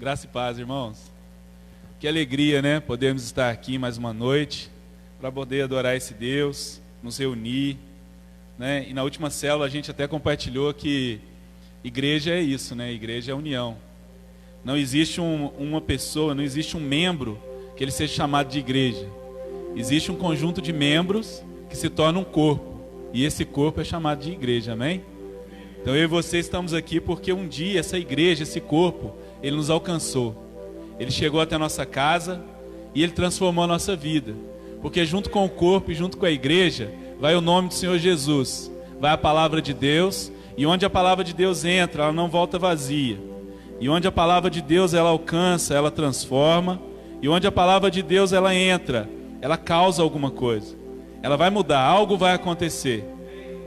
Graça e paz, irmãos. Que alegria, né? Podermos estar aqui mais uma noite para poder adorar esse Deus, nos reunir, né? E na última célula a gente até compartilhou que igreja é isso, né? Igreja é união. Não existe uma pessoa, não existe um membro que ele seja chamado de igreja. Existe um conjunto de membros que se torna um corpo. E esse corpo é chamado de igreja, amém? Então eu e você estamos aqui porque um dia essa igreja, esse corpo, ele nos alcançou. Ele chegou até a nossa casa e ele transformou a nossa vida. Porque junto com o corpo e junto com a igreja, vai o nome do Senhor Jesus. Vai a palavra de Deus. E onde a palavra de Deus entra, ela não volta vazia. E onde a palavra de Deus ela alcança, ela transforma. E onde a palavra de Deus ela entra, ela causa alguma coisa. Ela vai mudar, algo vai acontecer,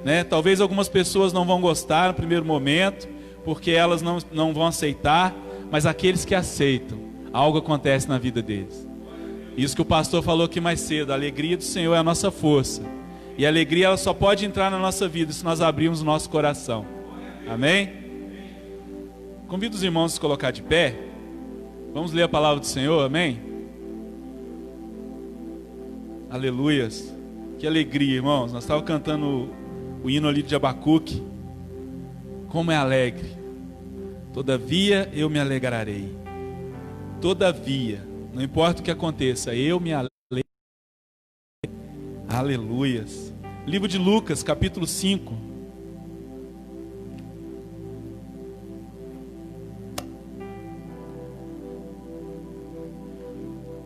né? Talvez algumas pessoas não vão gostar no primeiro momento, porque elas não vão aceitar, mas aqueles que aceitam, algo acontece na vida deles. Isso que o pastor falou aqui mais cedo, a alegria do Senhor é a nossa força. E a alegria ela só pode entrar na nossa vida se nós abrirmos o nosso coração. Amém? Convido os irmãos a se colocar de pé. Vamos ler a palavra do Senhor, amém? Aleluias. Que alegria, irmãos. Nós estávamos cantando o hino ali de Abacuque. Como é alegre. Todavia eu me alegrarei. Todavia, não importa o que aconteça, eu me alegrarei. Aleluias. Livro de Lucas, capítulo 5.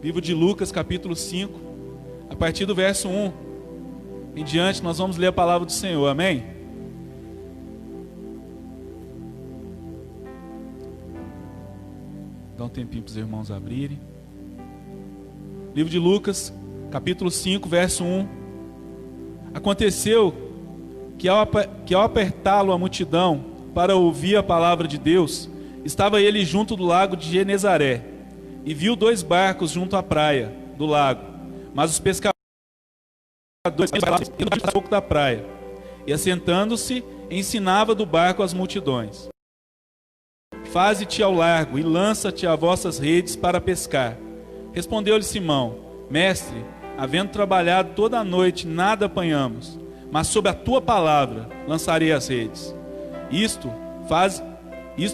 Livro de Lucas, capítulo 5. A partir do verso 1 em diante, nós vamos ler a palavra do Senhor, amém? Dá um tempinho para os irmãos abrirem. Livro de Lucas, capítulo 5, verso 1. Aconteceu que ao apertá-lo a multidão para ouvir a palavra de Deus, estava ele junto do lago de Genezaré, e viu 2 barcos junto à praia do lago, mas os pescadores um pouco da praia, e assentando-se, ensinava do barco as multidões. Faze-te ao largo e lança-te a vossas redes para pescar. Respondeu-lhe Simão: Mestre, havendo trabalhado toda a noite, nada apanhamos, mas sob a tua palavra lançarei as redes. Isto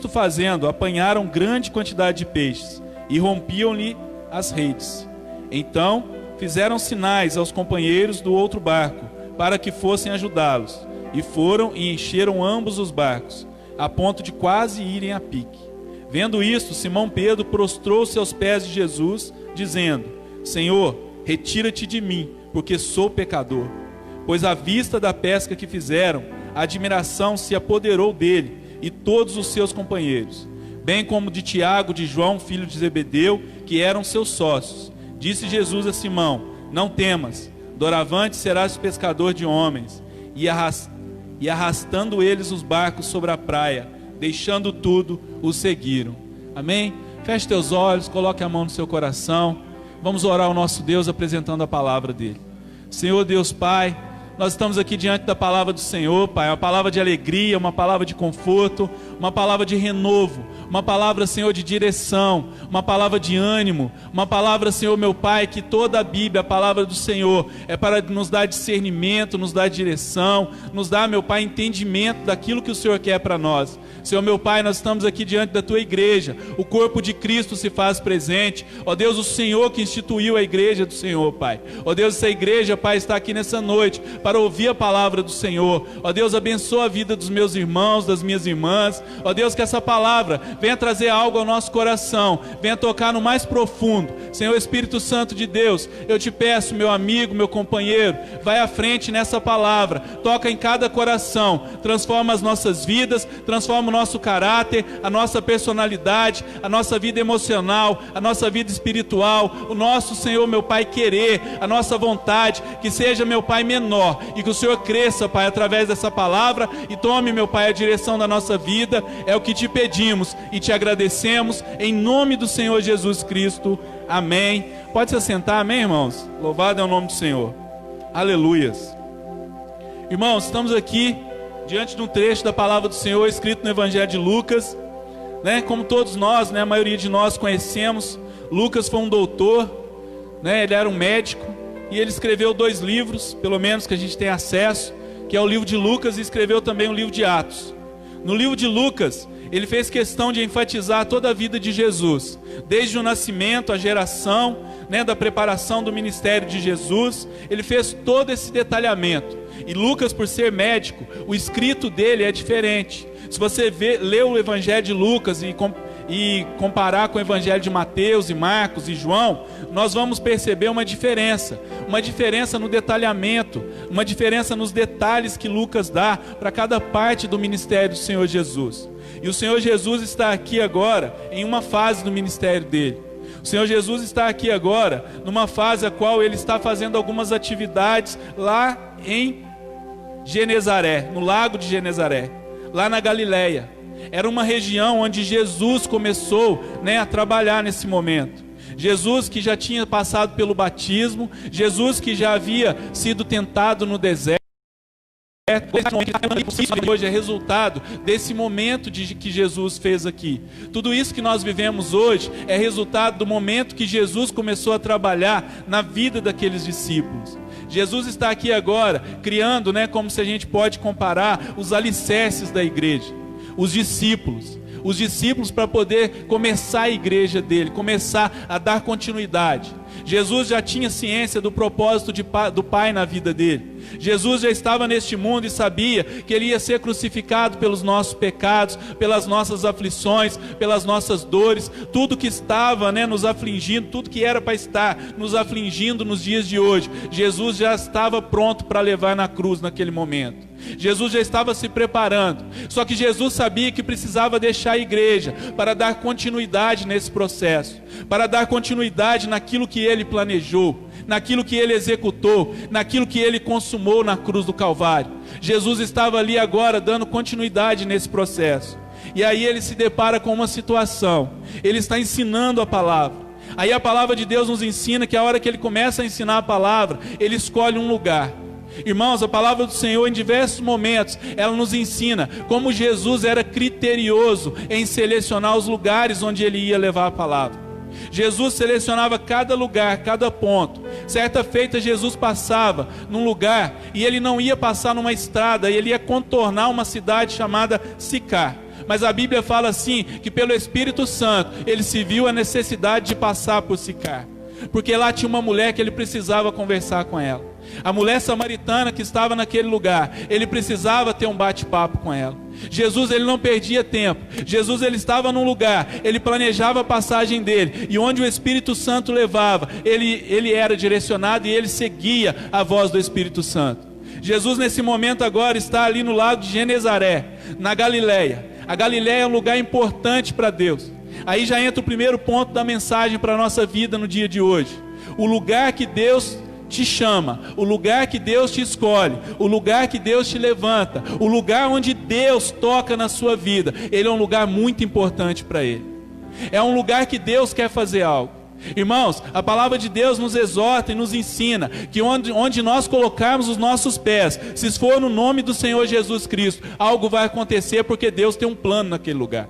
fazendo, apanharam grande quantidade de peixes, e rompiam-lhe as redes. Então fizeram sinais aos companheiros do outro barco, para que fossem ajudá-los. E foram e encheram ambos os barcos, a ponto de quase irem a pique. Vendo isto, Simão Pedro prostrou-se aos pés de Jesus, dizendo: Senhor, retira-te de mim, porque sou pecador. Pois à vista da pesca que fizeram, a admiração se apoderou dele e todos os seus companheiros, bem como de Tiago, de João, filho de Zebedeu, que eram seus sócios. Disse Jesus a Simão: Não temas, doravante serás pescador de homens. E arrastando eles os barcos sobre a praia, deixando tudo, o seguiram. Amém? Feche teus olhos, coloque a mão no seu coração. Vamos orar ao nosso Deus apresentando a palavra dele. Senhor Deus Pai, nós estamos aqui diante da palavra do Senhor, Pai, uma palavra de alegria, uma palavra de conforto, uma palavra de renovo, uma palavra, Senhor, de direção, uma palavra de ânimo, uma palavra, Senhor, meu Pai, que toda a Bíblia, a palavra do Senhor, é para nos dar discernimento, nos dar direção, nos dar, meu Pai, entendimento daquilo que o Senhor quer para nós. Senhor, meu Pai, nós estamos aqui diante da Tua igreja, o corpo de Cristo se faz presente. Ó Deus, o Senhor que instituiu a igreja do Senhor, Pai. Ó Deus, essa igreja, Pai, está aqui nessa noite para ouvir a palavra do Senhor. Ó Deus, abençoa a vida dos meus irmãos, das minhas irmãs. Ó Deus, que essa palavra venha trazer algo ao nosso coração, venha tocar no mais profundo. Senhor Espírito Santo de Deus, eu te peço, meu amigo, meu companheiro, vai à frente nessa palavra, toca em cada coração, transforma as nossas vidas, transforma o nosso caráter, a nossa personalidade, a nossa vida emocional, a nossa vida espiritual, o nosso, Senhor, meu Pai, querer, a nossa vontade, que seja, meu Pai, menor, e que o Senhor cresça, Pai, através dessa palavra, e tome, meu Pai, a direção da nossa vida. É o que te pedimos e te agradecemos, em nome do Senhor Jesus Cristo, amém. Pode se assentar, amém, irmãos? Louvado é o nome do Senhor, aleluias. Irmãos, estamos aqui diante de um trecho da palavra do Senhor escrito no Evangelho de Lucas, né, como todos nós, né, a maioria de nós conhecemos, Lucas foi um doutor, né, ele era um médico, e ele escreveu 2 livros, pelo menos que a gente tem acesso, que é o livro de Lucas, e escreveu também o livro de Atos. No livro de Lucas, ele fez questão de enfatizar toda a vida de Jesus, desde o nascimento, a geração, né, da preparação do ministério de Jesus. Ele fez todo esse detalhamento. E Lucas, por ser médico, o escrito dele é diferente. Se você lê o Evangelho de Lucas e comparar com o Evangelho de Mateus e Marcos e João, nós vamos perceber uma diferença no detalhamento, uma diferença nos detalhes que Lucas dá para cada parte do ministério do Senhor Jesus. E o Senhor Jesus está aqui agora em uma fase do ministério dele. O Senhor Jesus está aqui agora numa fase a qual ele está fazendo algumas atividades lá em Genezaré, no lago de Genezaré, lá na Galileia. Era uma região onde Jesus começou, né, a trabalhar nesse momento. Jesus que já tinha passado pelo batismo, Jesus que já havia sido tentado no deserto. Hoje é resultado desse momento que Jesus fez aqui. Tudo isso que nós vivemos hoje é resultado do momento que Jesus começou a trabalhar na vida daqueles discípulos. Jesus está aqui agora criando, né, como se a gente pode comparar os alicerces da igreja, os discípulos para poder começar a igreja dele, começar a dar continuidade. Jesus já tinha ciência do propósito do Pai na vida dele. Jesus já estava neste mundo e sabia que ele ia ser crucificado pelos nossos pecados, pelas nossas aflições, pelas nossas dores, tudo que estava, né, nos afligindo, tudo que era para estar nos afligindo nos dias de hoje, Jesus já estava pronto para levar na cruz naquele momento. Jesus já estava se preparando, só que Jesus sabia que precisava deixar a igreja para dar continuidade nesse processo, para dar continuidade naquilo que ele planejou, naquilo que ele executou, naquilo que ele consumou na cruz do Calvário. Jesus estava ali agora dando continuidade nesse processo. E aí ele se depara com uma situação. Ele está ensinando a palavra. Aí a palavra de Deus nos ensina que a hora que ele começa a ensinar a palavra, ele escolhe um lugar. Irmãos, a palavra do Senhor em diversos momentos, ela nos ensina como Jesus era criterioso em selecionar os lugares onde ele ia levar a palavra. Jesus selecionava cada lugar, cada ponto. Certa feita Jesus passava num lugar e ele não ia passar numa estrada, ele ia contornar uma cidade chamada Sicar. Mas a Bíblia fala assim, que pelo Espírito Santo ele se viu a necessidade de passar por Sicar, porque lá tinha uma mulher que ele precisava conversar com ela. A mulher samaritana que estava naquele lugar, ele precisava ter um bate-papo com ela. Jesus, ele não perdia tempo. Jesus, ele estava num lugar, ele planejava a passagem dele, e onde o Espírito Santo levava, ele era direcionado e ele seguia a voz do Espírito Santo. Jesus nesse momento agora está ali no lago de Genezaré, na Galileia. A Galileia é um lugar importante para Deus. Aí já entra o primeiro ponto da mensagem para a nossa vida no dia de hoje. O lugar que Deus te chama, o lugar que Deus te escolhe, o lugar que Deus te levanta, o lugar onde Deus toca na sua vida, ele é um lugar muito importante para ele. É um lugar que Deus quer fazer algo. Irmãos, a palavra de Deus nos exorta e nos ensina que onde nós colocarmos os nossos pés, se for no nome do Senhor Jesus Cristo, algo vai acontecer, porque Deus tem um plano naquele lugar.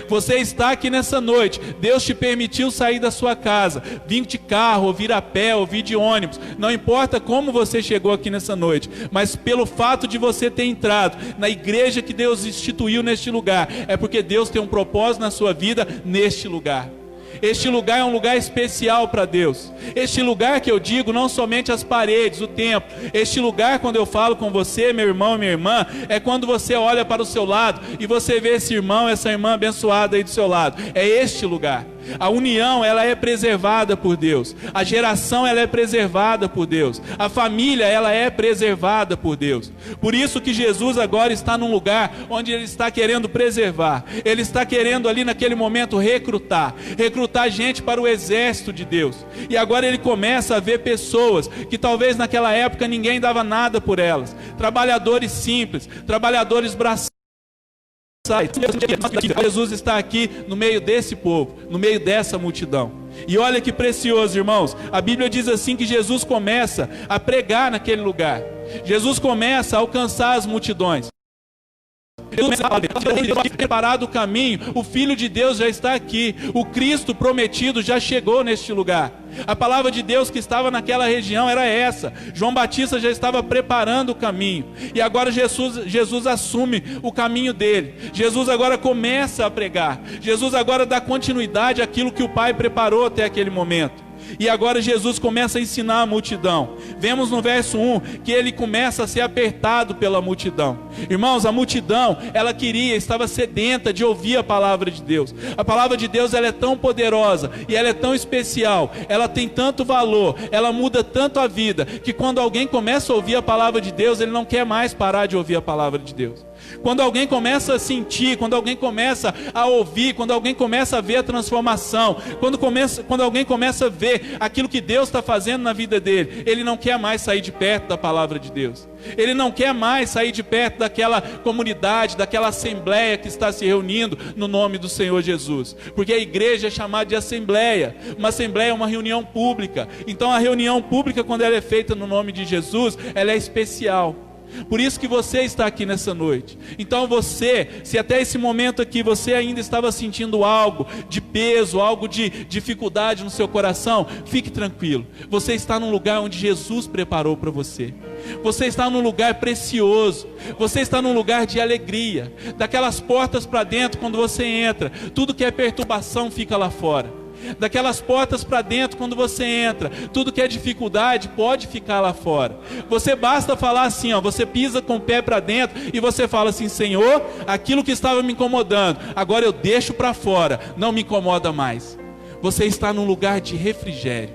Você está aqui nessa noite, Deus te permitiu sair da sua casa, vir de carro, ou vir a pé, ou vir de ônibus, não importa como você chegou aqui nessa noite, mas pelo fato de você ter entrado na igreja que Deus instituiu neste lugar, é porque Deus tem um propósito na sua vida neste lugar. Este lugar é um lugar especial para Deus. Este lugar que eu digo, não somente as paredes, o templo. Este lugar, quando eu falo com você, meu irmão e minha irmã, é quando você olha para o seu lado e você vê esse irmão, essa irmã abençoada aí do seu lado. É este lugar. A união, ela é preservada por Deus. A geração, ela é preservada por Deus. A família, ela é preservada por Deus. Por isso que Jesus agora está num lugar onde ele está querendo preservar. Ele está querendo ali naquele momento recrutar gente para o exército de Deus. E agora ele começa a ver pessoas que talvez naquela época ninguém dava nada por elas. Trabalhadores simples, trabalhadores braçais. Jesus está aqui no meio desse povo, no meio dessa multidão. E olha que precioso, irmãos. A Bíblia diz assim que Jesus começa a pregar naquele lugar. Jesus começa a alcançar as multidões. Preparado o caminho, o Filho de Deus já está aqui, o Cristo prometido já chegou neste lugar. A palavra de Deus que estava naquela região era essa: João Batista já estava preparando o caminho, e agora Jesus assume o caminho dele. Jesus agora começa a pregar, Jesus agora dá continuidade àquilo que o Pai preparou até aquele momento. E agora Jesus começa a ensinar a multidão. Vemos no verso 1 que ele começa a ser apertado pela multidão. Irmãos, a multidão, ela estava sedenta de ouvir a palavra de Deus. A palavra de Deus, ela é tão poderosa e ela é tão especial, ela tem tanto valor, ela muda tanto a vida, que quando alguém começa a ouvir a palavra de Deus, ele não quer mais parar de ouvir a palavra de Deus. Quando alguém começa a sentir, quando alguém começa a ouvir, quando alguém começa a ver a transformação, quando alguém começa a ver aquilo que Deus está fazendo na vida dele, ele não quer mais sair de perto da palavra de Deus. Ele não quer mais sair de perto daquela comunidade, daquela assembleia que está se reunindo no nome do Senhor Jesus. Porque a igreja é chamada de assembleia. Uma assembleia é uma reunião pública. Então a reunião pública, quando ela é feita no nome de Jesus, ela é especial. Por isso que você está aqui nessa noite. Então você, se até esse momento aqui você ainda estava sentindo algo de peso, algo de dificuldade no seu coração, fique tranquilo. Você está num lugar onde Jesus preparou para você. Você está num lugar precioso. Você está num lugar de alegria. Daquelas portas para dentro, quando você entra, tudo que é perturbação fica lá fora. Daquelas portas para dentro, quando você entra, tudo que é dificuldade pode ficar lá fora. Você basta falar assim, você pisa com o pé para dentro e você fala assim: Senhor, aquilo que estava me incomodando, agora eu deixo para fora, não me incomoda mais. Você está num lugar de refrigério.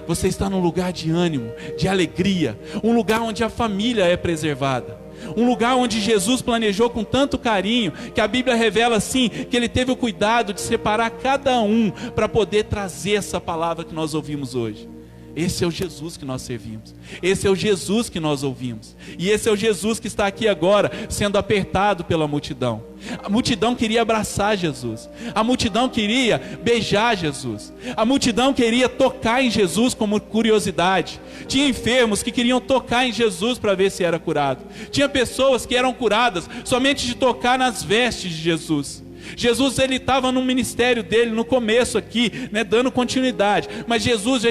Você está num lugar de ânimo, de alegria, um lugar onde a família é preservada. Um lugar onde Jesus planejou com tanto carinho, que a Bíblia revela assim, que Ele teve o cuidado de separar cada um, para poder trazer essa palavra que nós ouvimos hoje. Esse é o Jesus que nós servimos. Esse é o Jesus que nós ouvimos. E esse é o Jesus que está aqui agora, sendo apertado pela multidão. A multidão queria abraçar Jesus. A multidão queria beijar Jesus. A multidão queria tocar em Jesus como curiosidade. Tinha enfermos que queriam tocar em Jesus para ver se era curado. Tinha pessoas que eram curadas somente de tocar nas vestes de Jesus. Jesus, ele estava no ministério dele no começo aqui, dando continuidade, mas Jesus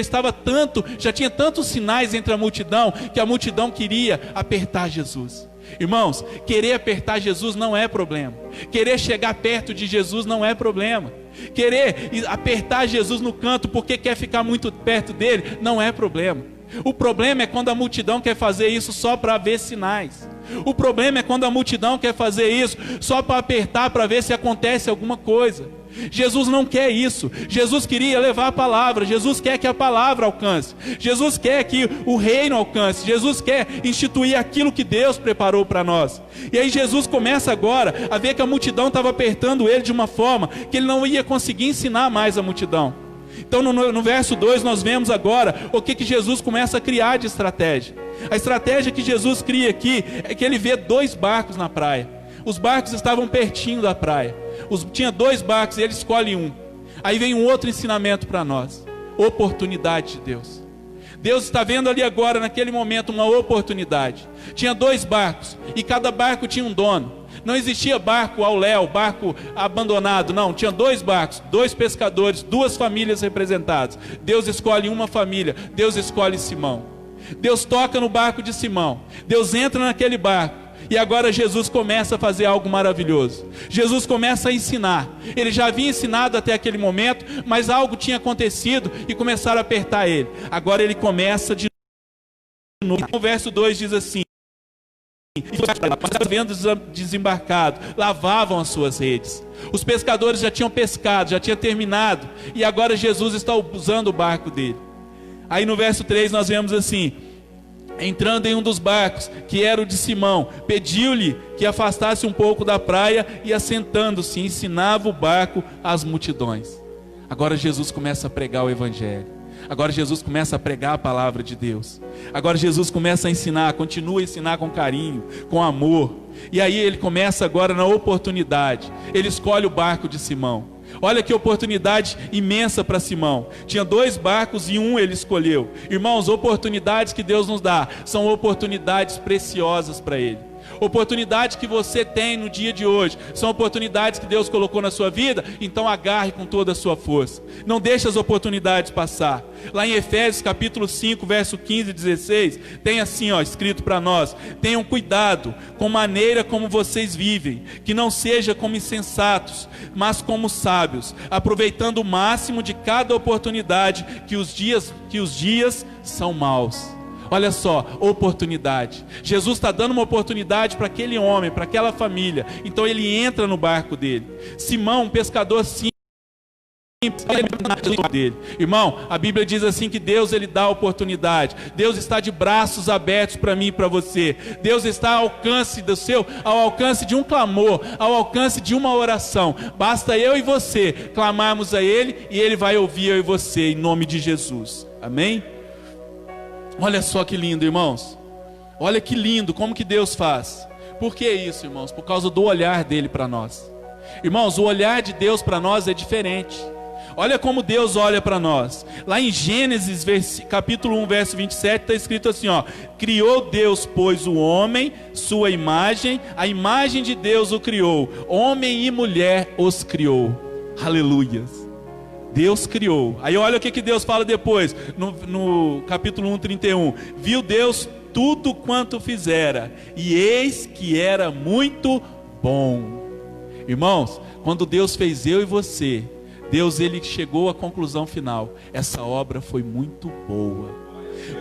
já tinha tantos sinais entre a multidão, que a multidão queria apertar Jesus. Irmãos, querer apertar Jesus não é problema. Querer chegar perto de Jesus não é problema. Querer apertar Jesus no canto porque quer ficar muito perto dele não é problema. O problema é quando a multidão quer fazer isso só para ver sinais. O problema é quando a multidão quer fazer isso só para apertar, para ver se acontece alguma coisa. Jesus não quer isso. Jesus queria levar a palavra. Jesus quer que a palavra alcance. Jesus quer que o reino alcance. Jesus quer instituir aquilo que Deus preparou para nós. E aí Jesus começa agora a ver que a multidão estava apertando ele de uma forma que ele não ia conseguir ensinar mais a multidão. Então no verso 2 nós vemos agora o que Jesus começa a criar de estratégia. A estratégia que Jesus cria aqui é que ele vê 2 barcos na praia. Os barcos estavam pertinho da praia. Tinha 2 barcos e ele escolhe um. Aí vem um outro ensinamento para nós: oportunidade de Deus. Deus está vendo ali agora, naquele momento, uma oportunidade. Tinha 2 barcos e cada barco tinha um dono. Não existia barco ao léu, barco abandonado, não. Tinha 2 barcos, 2 pescadores, 2 famílias representadas. Deus escolhe uma família, Deus escolhe Simão. Deus toca no barco de Simão. Deus entra naquele barco. E agora Jesus começa a fazer algo maravilhoso. Jesus começa a ensinar. Ele já havia ensinado até aquele momento, mas algo tinha acontecido e começaram a apertar ele. Agora ele começa de novo. O verso 2 diz assim: mas havendo desembarcado, lavavam as suas redes. Os pescadores já tinham pescado, já tinham terminado, e agora Jesus está usando o barco dele. Aí no verso 3 nós vemos assim: entrando em um dos barcos, que era o de Simão, pediu-lhe que afastasse um pouco da praia, e assentando-se ensinava o barco às multidões. Agora Jesus começa a pregar o evangelho. Agora Jesus começa a pregar a palavra de Deus. Agora Jesus começa a ensinar, continua a ensinar com carinho, com amor. E aí ele começa agora na oportunidade. Ele escolhe o barco de Simão. Olha que oportunidade imensa para Simão. Tinha 2 barcos e um ele escolheu. Irmãos, oportunidades que Deus nos dá são oportunidades preciosas para ele. Oportunidades que você tem no dia de hoje são oportunidades que Deus colocou na sua vida, então agarre com toda a sua força. Não deixe as oportunidades passar. Lá em Efésios capítulo 5, verso 15 e 16, tem assim, escrito para nós: tenham cuidado com a maneira como vocês vivem, que não seja como insensatos, mas como sábios, aproveitando o máximo de cada oportunidade, que os dias são maus. Olha só, oportunidade. Jesus está dando uma oportunidade para aquele homem, para aquela família. Então ele entra no barco dele. Simão, um pescador simples, dele. Irmão, a Bíblia diz assim que Deus, ele dá oportunidade. Deus está de braços abertos para mim e para você. Deus está ao alcance ao alcance de um clamor, ao alcance de uma oração. Basta eu e você clamarmos a Ele e Ele vai ouvir eu e você, em nome de Jesus. Amém? Olha só que lindo, irmãos. Olha que lindo, como que Deus faz. Por que isso, irmãos? Por causa do olhar dele para nós. Irmãos, o olhar de Deus para nós é diferente. Olha como Deus olha para nós. Lá em Gênesis capítulo 1, verso 27, está escrito assim, criou Deus, pois, o homem, sua imagem, a imagem de Deus o criou, homem e mulher os criou. Aleluias. Deus criou. Aí olha o que Deus fala depois, no capítulo 1, 31. Viu Deus tudo quanto fizera, e eis que era muito bom. Irmãos, quando Deus fez eu e você, Deus, ele chegou à conclusão final: essa obra foi muito boa.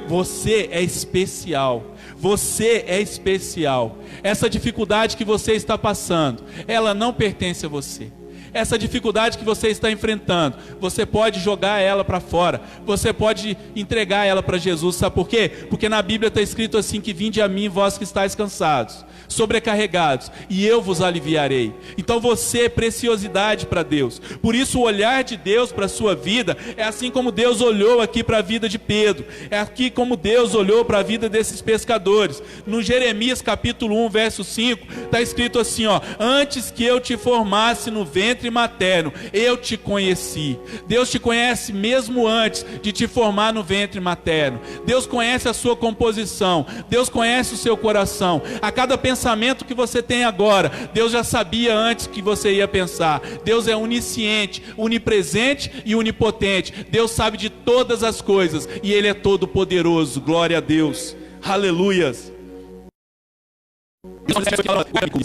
Você é especial. Você é especial. Essa dificuldade que você está passando, ela não pertence a você. Essa dificuldade que você está enfrentando, você pode jogar ela para fora, você pode entregar ela para Jesus. Sabe por quê? Porque na Bíblia está escrito assim: que vinde a mim vós que estáis cansados, sobrecarregados, e eu vos aliviarei. Então você é preciosidade para Deus. Por isso o olhar de Deus para a sua vida é assim como Deus olhou aqui para a vida de Pedro, é aqui como Deus olhou para a vida desses pescadores. No Jeremias capítulo 1, verso 5, está escrito assim, antes que eu te formasse no ventre materno, eu te conheci. Deus te conhece mesmo antes de te formar no ventre materno. Deus conhece a sua composição, Deus conhece o seu coração. A cada pensamento que você tem agora, Deus já sabia antes que você ia pensar. Deus é onisciente, onipresente e onipotente. Deus sabe de todas as coisas e Ele é todo poderoso. Glória a Deus. Aleluias.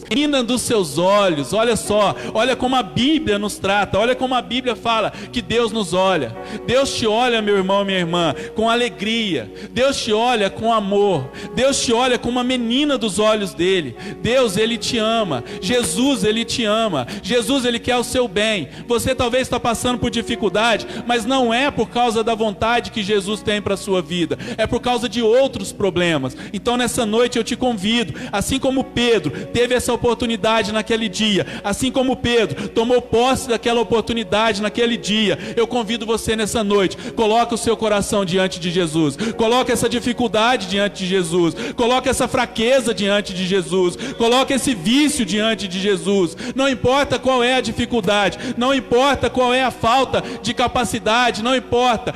Menina dos seus olhos, olha só, olha como a Bíblia nos trata, olha como a Bíblia fala que Deus nos olha. Deus te olha, meu irmão, minha irmã, com alegria. Deus te olha com amor. Deus te olha como uma menina dos olhos dele. Deus, ele te ama. Jesus, ele te ama. Jesus, ele quer o seu bem. Você talvez está passando por dificuldade, mas não é por causa da vontade que Jesus tem para a sua vida, é por causa de outros problemas. Então nessa noite eu te convido, assim como Pedro teve essa oportunidade naquele dia, assim como Pedro tomou posse daquela oportunidade naquele dia, eu convido você nessa noite: coloque o seu coração diante de Jesus, coloque essa dificuldade diante de Jesus, coloque essa fraqueza diante de Jesus, coloque esse vício diante de Jesus. Não importa qual é a dificuldade, não importa qual é a falta de capacidade, não importa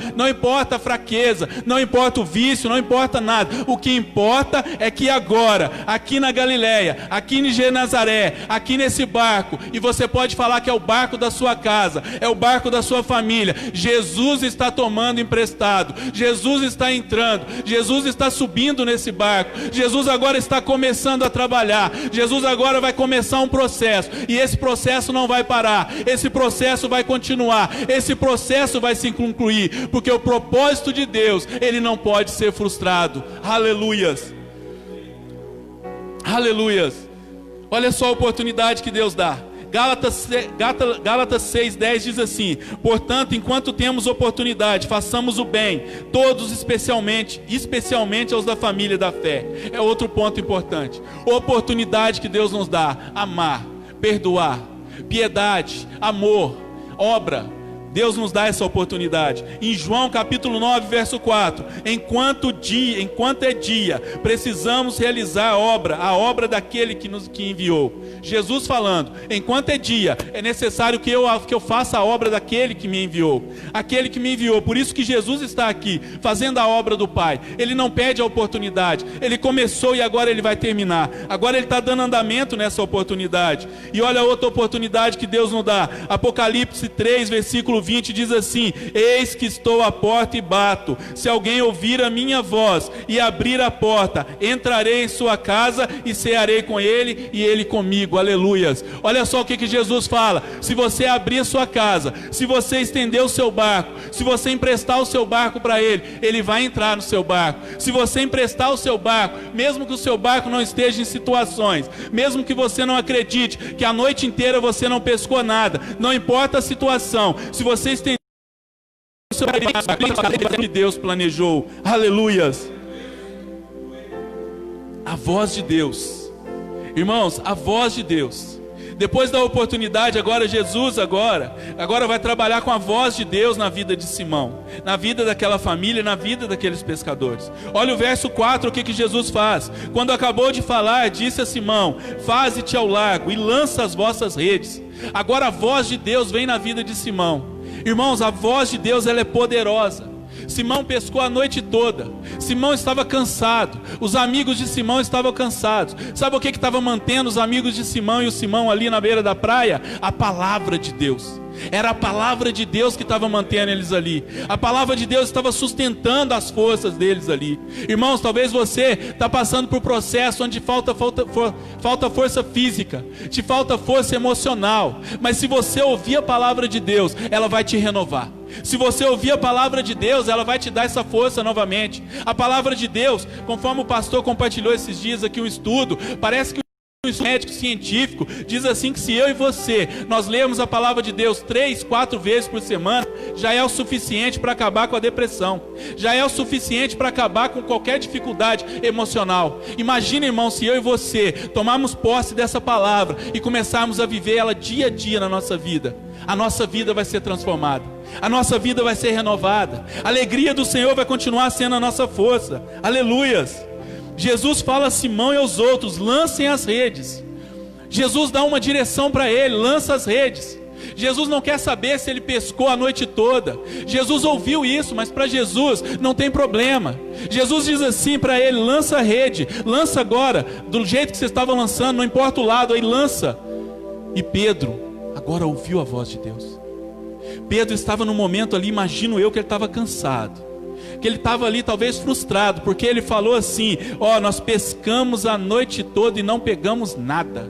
a fraqueza, não importa o vício, não importa nada. O que importa é que agora, aqui na Galileia, aqui em Genazaré, aqui nesse barco, e você pode falar que é o barco da sua casa, é o barco da sua família, Jesus está tomando emprestado, Jesus está entrando, Jesus está subindo nesse barco, Jesus agora está começando a trabalhar, Jesus agora vai começar um processo, e esse processo não vai parar, esse processo vai continuar, esse processo vai se concluir, porque o propósito de Deus, ele não pode ser frustrado. Aleluias. Aleluias. Olha só a oportunidade que Deus dá. Gálatas 6:10 diz assim: portanto, enquanto temos oportunidade, façamos o bem, todos, especialmente aos da família da fé. É outro ponto importante. Oportunidade que Deus nos dá: amar, perdoar, piedade, amor, obra, Deus nos dá essa oportunidade. Em João capítulo 9, verso 4, enquanto é dia, precisamos realizar a obra daquele que nos enviou. Jesus falando, enquanto é dia, é necessário que eu faça a obra daquele que me enviou. Aquele que me enviou. Por isso que Jesus está aqui, fazendo a obra do Pai. Ele não pede a oportunidade. Ele começou e agora ele vai terminar. Agora ele está dando andamento nessa oportunidade. E olha a outra oportunidade que Deus nos dá. Apocalipse 3, versículo 20 diz assim: eis que estou à porta e bato. Se alguém ouvir a minha voz e abrir a porta, entrarei em sua casa e cearei com ele e ele comigo. Aleluias. Olha só o que Jesus fala. Se você abrir a sua casa, se você estender o seu barco, se você emprestar o seu barco para ele, ele vai entrar no seu barco. Se você emprestar o seu barco, mesmo que o seu barco não esteja em situações, mesmo que você não acredite que a noite inteira você não pescou nada, não importa a situação, se você estender o seu barco, que Deus planejou. Aleluias. A voz de Deus, irmãos, a voz de Deus. Depois da oportunidade, agora Jesus agora vai trabalhar com a voz de Deus na vida de Simão, na vida daquela família, na vida daqueles pescadores. Olha o verso 4, o que Jesus faz. Quando acabou de falar, disse a Simão: faze-te ao largo e lança as vossas redes. Agora a voz de Deus vem na vida de Simão. Irmãos, a voz de Deus, ela é poderosa. Simão pescou a noite toda. Simão estava cansado. Os amigos de Simão estavam cansados. Sabe o que estava mantendo os amigos de Simão e o Simão ali na beira da praia? A palavra de Deus. Era a palavra de Deus que estava mantendo eles ali. A palavra de Deus estava sustentando as forças deles ali. Irmãos, talvez você está passando por um processo onde falta força física, te falta força emocional. Mas se você ouvir a palavra de Deus, ela vai te renovar. Se você ouvir a palavra de Deus, ela vai te dar essa força novamente. A palavra de Deus, conforme o pastor compartilhou esses dias aqui um estudo, parece que o médico científico diz assim que se eu e você, nós lemos a palavra de Deus 3, 4 vezes por semana, já é o suficiente para acabar com a depressão, já é o suficiente para acabar com qualquer dificuldade emocional. Imagina, irmão, se eu e você tomarmos posse dessa palavra e começarmos a viver ela dia a dia na nossa vida. A nossa vida vai ser transformada, a nossa vida vai ser renovada, a alegria do Senhor vai continuar sendo a nossa força. Aleluias. Jesus fala a Simão e aos outros: lancem as redes. Jesus dá uma direção para ele: lança as redes. Jesus não quer saber se ele pescou a noite toda. Jesus ouviu isso, mas para Jesus não tem problema. Jesus diz assim para ele: lança a rede, lança agora, do jeito que você estava lançando, não importa o lado, aí lança. E Pedro agora ouviu a voz de Deus. Pedro estava no momento ali, imagino eu, que ele estava cansado, que ele estava ali talvez frustrado, porque ele falou assim: ó, nós pescamos a noite toda e não pegamos nada.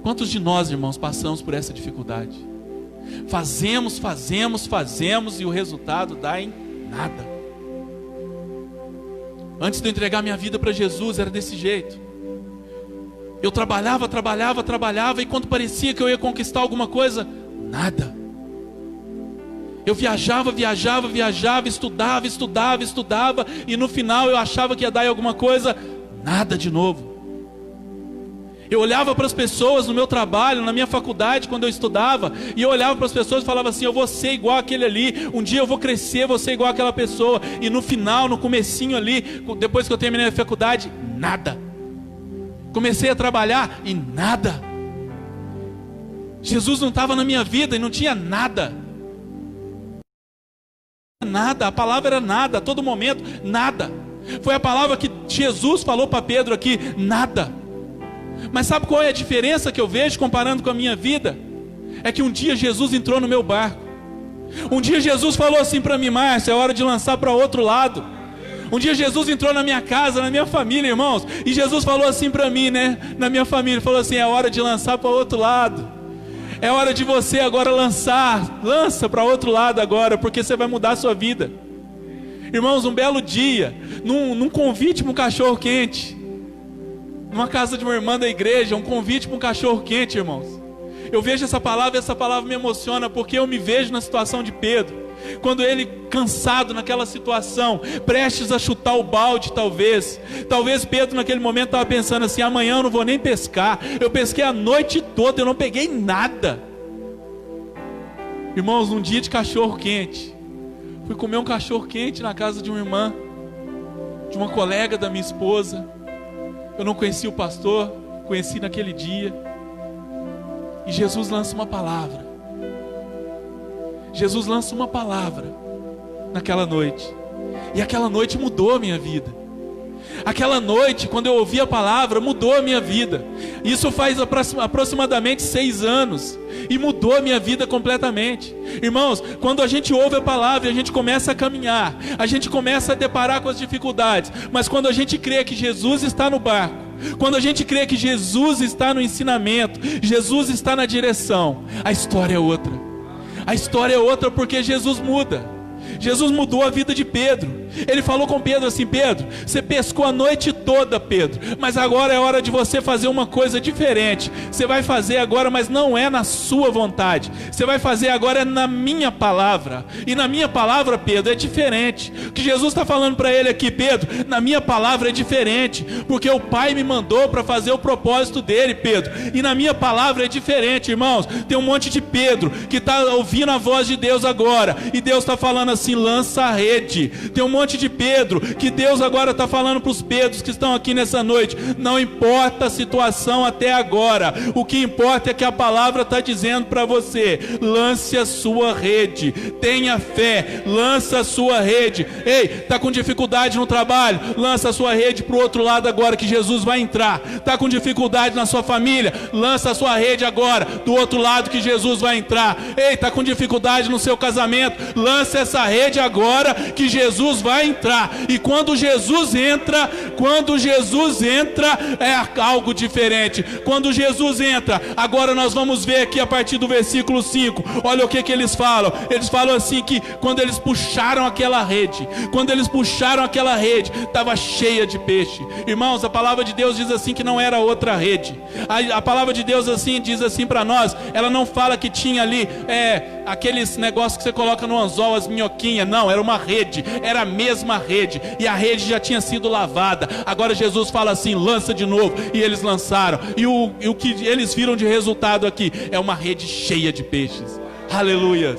Quantos de nós, irmãos, passamos por essa dificuldade? Fazemos e o resultado dá em nada. Antes de eu entregar minha vida para Jesus, era desse jeito. Eu trabalhava, e quando parecia que eu ia conquistar alguma coisa, nada. Eu viajava, estudava, e no final eu achava que ia dar em alguma coisa, nada de novo. Eu olhava para as pessoas no meu trabalho, na minha faculdade, quando eu estudava, e eu olhava para as pessoas e falava assim: eu vou ser igual aquele ali, um dia eu vou crescer, vou ser igual aquela pessoa. E no final, no comecinho ali, depois que eu terminei a faculdade, nada. Comecei a trabalhar e nada. Jesus não estava na minha vida e não tinha nada. Nada, a palavra era nada, a todo momento, nada. Foi a palavra que Jesus falou para Pedro aqui: nada. Mas sabe qual é a diferença que eu vejo comparando com a minha vida? É que um dia Jesus entrou no meu barco. Um dia Jesus falou assim para mim: Márcio, é hora de lançar para outro lado. Um dia Jesus entrou na minha casa, na minha família, irmãos, e Jesus falou assim para mim, na minha família, falou assim: é hora de lançar para outro lado. É hora de você agora lança para outro lado agora, porque você vai mudar a sua vida. Irmãos, um belo dia, num convite para um cachorro quente, numa casa de uma irmã da igreja, um convite para um cachorro quente, irmãos. Eu vejo essa palavra me emociona, porque eu me vejo na situação de Pedro. Quando ele, cansado naquela situação, prestes a chutar o balde, talvez Pedro naquele momento estava pensando assim: amanhã eu não vou nem pescar, eu pesquei a noite toda, eu não peguei nada. Irmãos, num dia de cachorro quente, fui comer um cachorro quente na casa de uma irmã, de uma colega da minha esposa. Eu não conhecia o pastor, conheci naquele dia. E Jesus lança uma palavra. Jesus lança uma palavra naquela noite. E aquela noite mudou a minha vida. Aquela noite, quando eu ouvi a palavra, mudou a minha vida. Isso faz aproximadamente 6 anos. E mudou a minha vida completamente. Irmãos, quando a gente ouve a palavra, a gente começa a caminhar, a gente começa a deparar com as dificuldades. Mas quando a gente crê que Jesus está no barco, quando a gente crê que Jesus está no ensinamento, Jesus está na direção, a história é outra. A história é outra porque Jesus muda. Jesus mudou a vida de Pedro. Ele falou com Pedro assim: Pedro, você pescou a noite toda, Pedro, mas agora é hora de você fazer uma coisa diferente. Você vai fazer agora, mas não é na sua vontade. Você vai fazer agora na minha palavra. E na minha palavra, Pedro, é diferente. O que Jesus está falando para ele aqui: Pedro, na minha palavra é diferente, porque o Pai me mandou para fazer o propósito dele, Pedro. E na minha palavra é diferente, irmãos. Tem um monte de Pedro que está ouvindo a voz de Deus agora, e Deus está falando assim: lança a rede. Tem um monte de Pedro que Deus agora está falando para os Pedros que estão aqui nessa noite: não importa a situação até agora, o que importa é que a palavra está dizendo para você: lance a sua rede, tenha fé, lança a sua rede. Ei, está com dificuldade no trabalho, lança a sua rede para o outro lado agora, que Jesus vai entrar. Está com dificuldade na sua família, lança a sua rede agora do outro lado, que Jesus vai entrar. Ei, está com dificuldade no seu casamento, lança essa rede agora, que Jesus vai entrar. E quando Jesus entra, é algo diferente. Quando Jesus entra, agora nós vamos ver aqui a partir do versículo 5, olha o que eles falam. Eles falam assim que quando eles puxaram aquela rede, estava cheia de peixe. Irmãos, a palavra de Deus diz assim que não era outra rede. A palavra de Deus assim diz assim para nós, ela não fala que tinha ali aqueles negócios que você coloca no anzol, as minhoquinhas. Não, era uma rede, era a mesma rede, e a rede já tinha sido lavada. Agora Jesus fala assim: lança de novo, e eles lançaram, e o que eles viram de resultado aqui é uma rede cheia de peixes. Aleluia.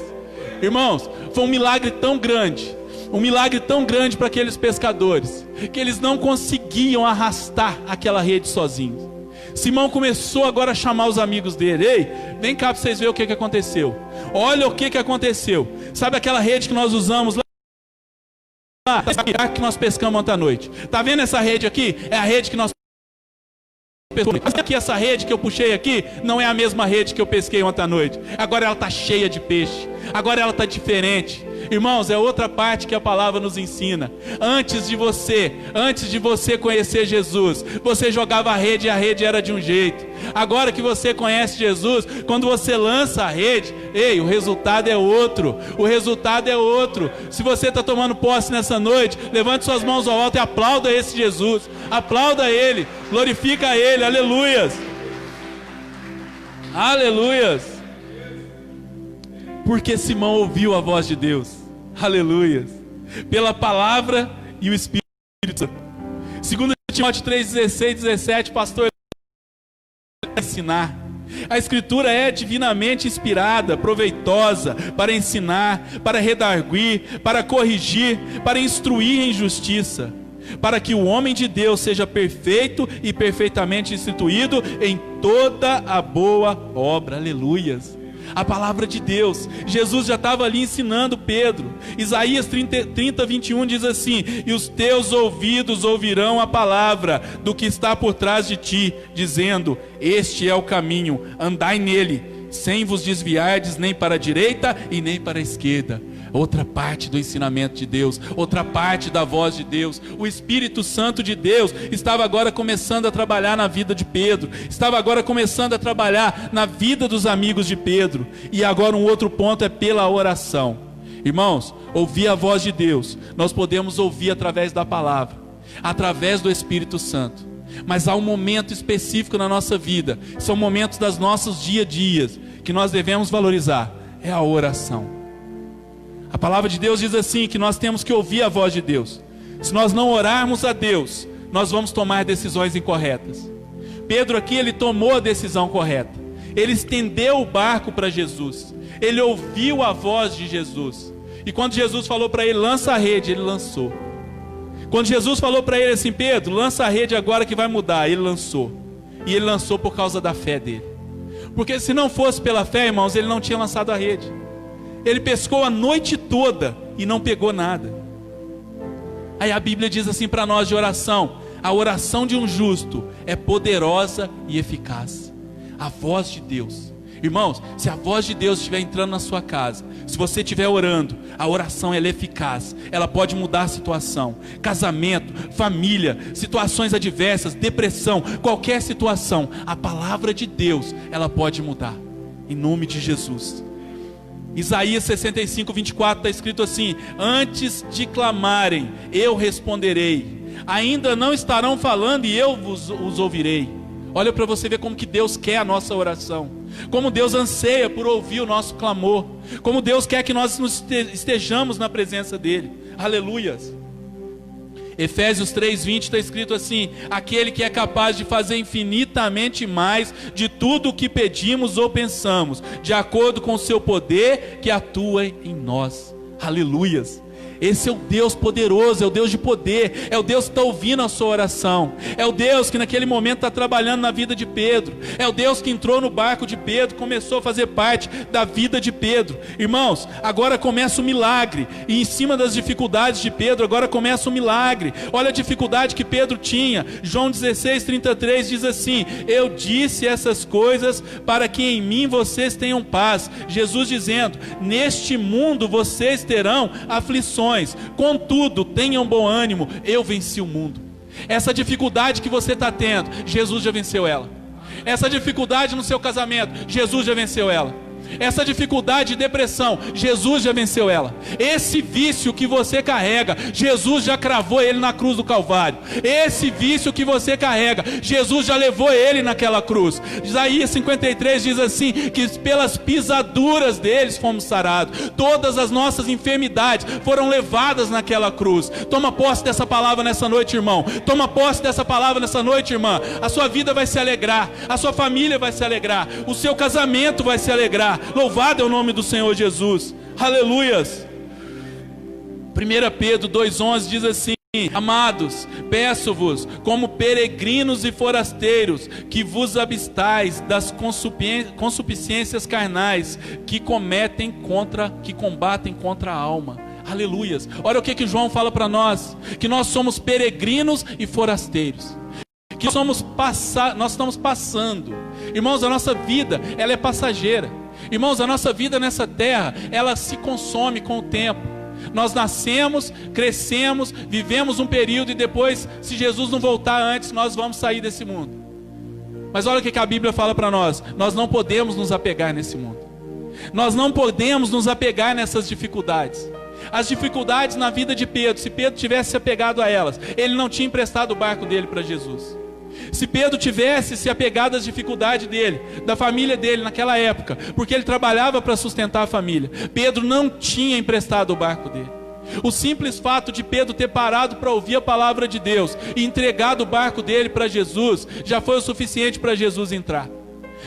Irmãos, foi um milagre tão grande para aqueles pescadores, que eles não conseguiam arrastar aquela rede sozinhos. Simão começou agora a chamar os amigos dele: ei, vem cá para vocês verem o que aconteceu. Olha o que aconteceu. Sabe aquela rede que nós usamos lá que nós pescamos ontem à noite? Tá vendo essa rede aqui? É a rede que nós pescamos. Aqui, essa rede que eu puxei aqui não é a mesma rede que eu pesquei ontem à noite. Agora ela está cheia de peixe. Agora ela está diferente. Irmãos, é outra parte que a palavra nos ensina. Antes de você conhecer Jesus, você jogava a rede e a rede era de um jeito. Agora que você conhece Jesus, quando você lança a rede, ei, o resultado é outro. Se você está tomando posse nessa noite, levante suas mãos ao alto e aplauda esse Jesus. Aplauda Ele, glorifica Ele. Aleluias. Aleluias. Porque Simão ouviu a voz de Deus. Aleluia. Pela palavra e o Espírito Santo. 2 Timóteo 3:16, 17, pastor, ensinar. A Escritura é divinamente inspirada, proveitosa para ensinar, para redarguir, para corrigir, para instruir em justiça, para que o homem de Deus seja perfeito e perfeitamente instituído em toda a boa obra. Aleluias. A palavra de Deus, Jesus já estava ali ensinando Pedro. Isaías 30, 21 diz assim: e os teus ouvidos ouvirão a palavra do que está por trás de ti, dizendo: este é o caminho, andai nele, sem vos desviardes nem para a direita e nem para a esquerda. Outra parte do ensinamento de Deus, outra parte da voz de Deus. O Espírito Santo de Deus estava agora começando a trabalhar na vida de Pedro, estava agora começando a trabalhar na vida dos amigos de Pedro. E agora um outro ponto é pela oração. Irmãos, ouvir a voz de Deus nós podemos ouvir através da palavra, através do Espírito Santo. Mas há um momento específico na nossa vida, são momentos dos nossos dia a dias, que nós devemos valorizar, é a oração. A palavra de Deus diz assim, que nós temos que ouvir a voz de Deus. Se nós não orarmos a Deus, nós vamos tomar decisões incorretas. Pedro aqui, ele tomou a decisão correta. Ele estendeu o barco para Jesus. Ele ouviu a voz de Jesus. E quando Jesus falou para ele, lança a rede, ele lançou. Quando Jesus falou para ele assim, Pedro, lança a rede agora que vai mudar, ele lançou. E ele lançou por causa da fé dele. Porque se não fosse pela fé, irmãos, ele não tinha lançado a rede. Ele pescou a noite toda e não pegou nada. Aí a Bíblia diz assim para nós de oração: a oração de um justo é poderosa e eficaz. A voz de Deus. Irmãos, se a voz de Deus estiver entrando na sua casa, se você estiver orando, a oração ela é eficaz. Ela pode mudar a situação. Casamento, família, situações adversas, depressão, qualquer situação, a palavra de Deus, ela pode mudar. Em nome de Jesus. Isaías 65, 24 está escrito assim: antes de clamarem, eu responderei. Ainda não estarão falando e eu os ouvirei. Olha para você ver como que Deus quer a nossa oração. Como Deus anseia por ouvir o nosso clamor. Como Deus quer que nós estejamos na presença dEle. Aleluias. Efésios 3:20 está escrito assim: aquele que é capaz de fazer infinitamente mais de tudo o que pedimos ou pensamos, de acordo com o seu poder que atua em nós. Aleluias. Esse é o Deus poderoso, é o Deus de poder, é o Deus que está ouvindo a sua oração, é o Deus que naquele momento está trabalhando na vida de Pedro, é o Deus que entrou no barco de Pedro, começou a fazer parte da vida de Pedro. Irmãos, agora começa o milagre, e em cima das dificuldades de Pedro, agora começa o milagre. Olha a dificuldade que Pedro tinha. João 16:33 diz assim: eu disse essas coisas para que em mim vocês tenham paz. Jesus dizendo: neste mundo vocês terão aflições, contudo, tenham bom ânimo, eu venci o mundo. Essa dificuldade que você está tendo, Jesus já venceu ela. Essa dificuldade no seu casamento, Jesus já venceu ela. Essa dificuldade de depressão, Jesus já venceu ela. Esse vício que você carrega, Jesus já cravou ele na cruz do Calvário. Esse vício que você carrega, Jesus já levou ele naquela cruz. Isaías 53 diz assim, que pelas pisaduras deles fomos sarados. Todas as nossas enfermidades foram levadas naquela cruz. Toma posse dessa palavra nessa noite, irmão. Toma posse dessa palavra nessa noite, irmã. A sua vida vai se alegrar, a sua família vai se alegrar, o seu casamento vai se alegrar. Louvado é o nome do Senhor Jesus. Aleluias. 1 Pedro 2,11 diz assim: amados, peço-vos como peregrinos e forasteiros, que vos abstais das concupiscências carnais que combatem contra a alma. Aleluias. Olha o que João fala para nós: que nós somos peregrinos e forasteiros, que nós estamos passando. Irmãos, a nossa vida, ela é passageira. Irmãos, a nossa vida nessa terra, ela se consome com o tempo. Nós nascemos, crescemos, vivemos um período e depois, se Jesus não voltar antes, nós vamos sair desse mundo. Mas olha o que a Bíblia fala para nós: nós não podemos nos apegar nesse mundo. Nós não podemos nos apegar nessas dificuldades. As dificuldades na vida de Pedro, se Pedro tivesse se apegado a elas, ele não tinha emprestado o barco dele para Jesus. Se Pedro tivesse se apegado às dificuldades dele, da família dele naquela época, porque ele trabalhava para sustentar a família, Pedro não tinha emprestado o barco dele. O simples fato de Pedro ter parado para ouvir a palavra de Deus e entregado o barco dele para Jesus, já foi o suficiente para Jesus entrar.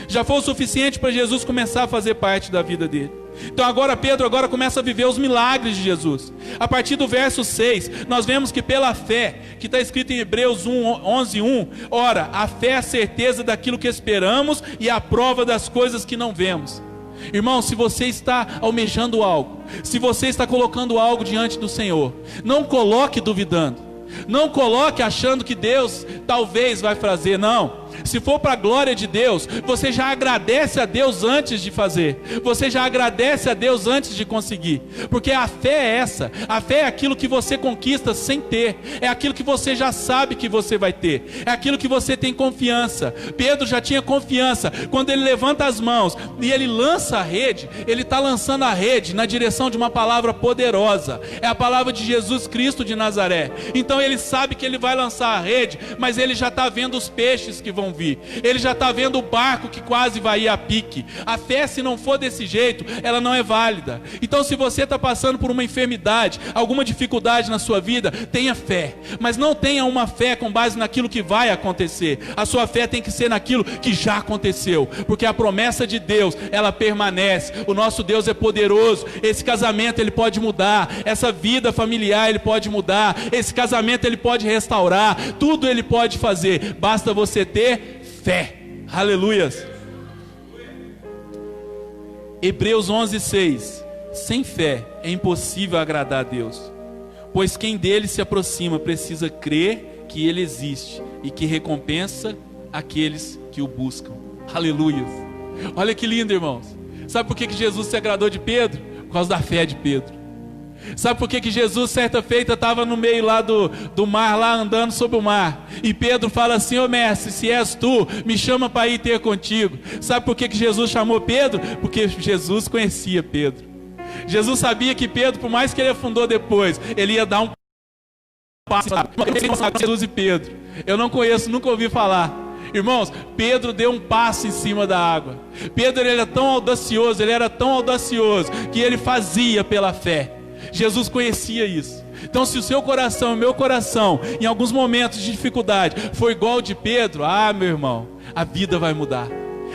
Já foi o suficiente para Jesus começar a fazer parte da vida dele. Então agora Pedro começa a viver os milagres de Jesus. A partir do verso 6, nós vemos que pela fé, que está escrito em Hebreus 11:1, ora, a fé é a certeza daquilo que esperamos e a prova das coisas que não vemos. Irmão, se você está almejando algo, se você está colocando algo diante do Senhor, não coloque duvidando, não coloque achando que Deus talvez vai fazer, não. Se for para a glória de Deus, você já agradece a Deus antes de fazer. Você já agradece a Deus antes de conseguir. Porque a fé é essa. A fé é aquilo que você conquista sem ter. É aquilo que você já sabe que você vai ter. É aquilo que você tem confiança. Pedro já tinha confiança. Quando ele levanta as mãos e ele lança a rede, ele está lançando a rede na direção de uma palavra poderosa. É a palavra de Jesus Cristo de Nazaré. Então ele sabe que ele vai lançar a rede, mas ele já está vendo os peixes que vão vir. Ele já está vendo o barco que quase vai ir a pique. A fé, se não for desse jeito, ela não é válida. Então, se você está passando por uma enfermidade, alguma dificuldade na sua vida, tenha fé. Mas não tenha uma fé com base naquilo que vai acontecer. A sua fé tem que ser naquilo que já aconteceu. Porque a promessa de Deus, ela permanece. O nosso Deus é poderoso. Esse casamento, ele pode mudar. Essa vida familiar, ele pode mudar. Esse casamento, ele pode restaurar. Tudo ele pode fazer. Basta você ter fé. Aleluias. Hebreus 11:6. Sem fé é impossível agradar a Deus, pois quem dele se aproxima precisa crer que ele existe e que recompensa aqueles que o buscam. Aleluia. Olha que lindo, irmãos. Sabe por que Jesus se agradou de Pedro? Por causa da fé de Pedro. Sabe por que Jesus certa feita estava no meio lá do mar, lá andando sobre o mar, e Pedro fala assim: ô mestre, se és tu, me chama para ir ter contigo. Sabe por que Jesus chamou Pedro? Porque Jesus conhecia Pedro. Jesus sabia que Pedro, por mais que ele afundou depois, ele ia dar um passo. Jesus e Pedro, eu não conheço, nunca ouvi falar. Irmãos, Pedro deu um passo em cima da água. Pedro, ele era tão audacioso, que ele fazia pela fé. Jesus conhecia isso. Então, se o seu coração, o meu coração, em alguns momentos de dificuldade, for igual ao de Pedro, meu irmão, a vida vai mudar,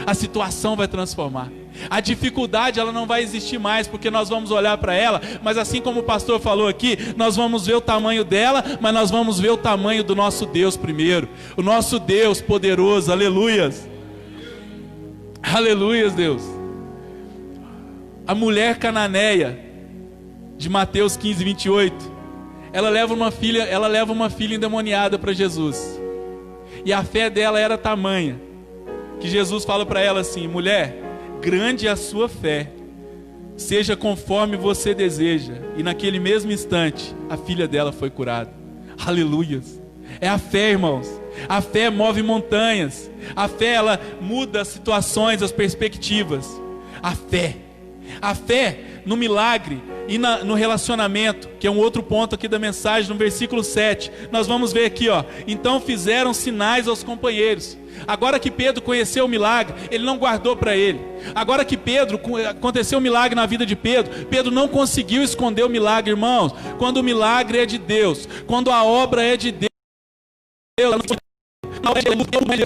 a situação vai transformar. A dificuldade, ela não vai existir mais, porque nós vamos olhar para ela, mas assim como o pastor falou aqui, nós vamos ver o tamanho dela, mas nós vamos ver o tamanho do nosso Deus primeiro. O nosso Deus poderoso, aleluias. Aleluias, Deus. A mulher cananeia de Mateus 15:28, ela leva uma filha endemoniada para Jesus. E a fé dela era tamanha que Jesus fala para ela assim: mulher, grande é a sua fé, seja conforme você deseja. E naquele mesmo instante, a filha dela foi curada. Aleluias. É a fé, irmãos. A fé move montanhas. A fé, ela muda as situações, as perspectivas. A fé no milagre e no relacionamento, que é um outro ponto aqui da mensagem, no versículo 7, nós vamos ver aqui, então fizeram sinais aos companheiros. Agora que Pedro conheceu o milagre, ele não guardou para ele. Agora que aconteceu um milagre na vida de Pedro, Pedro não conseguiu esconder o milagre, irmãos. Quando o milagre é de Deus, quando a obra é de Deus,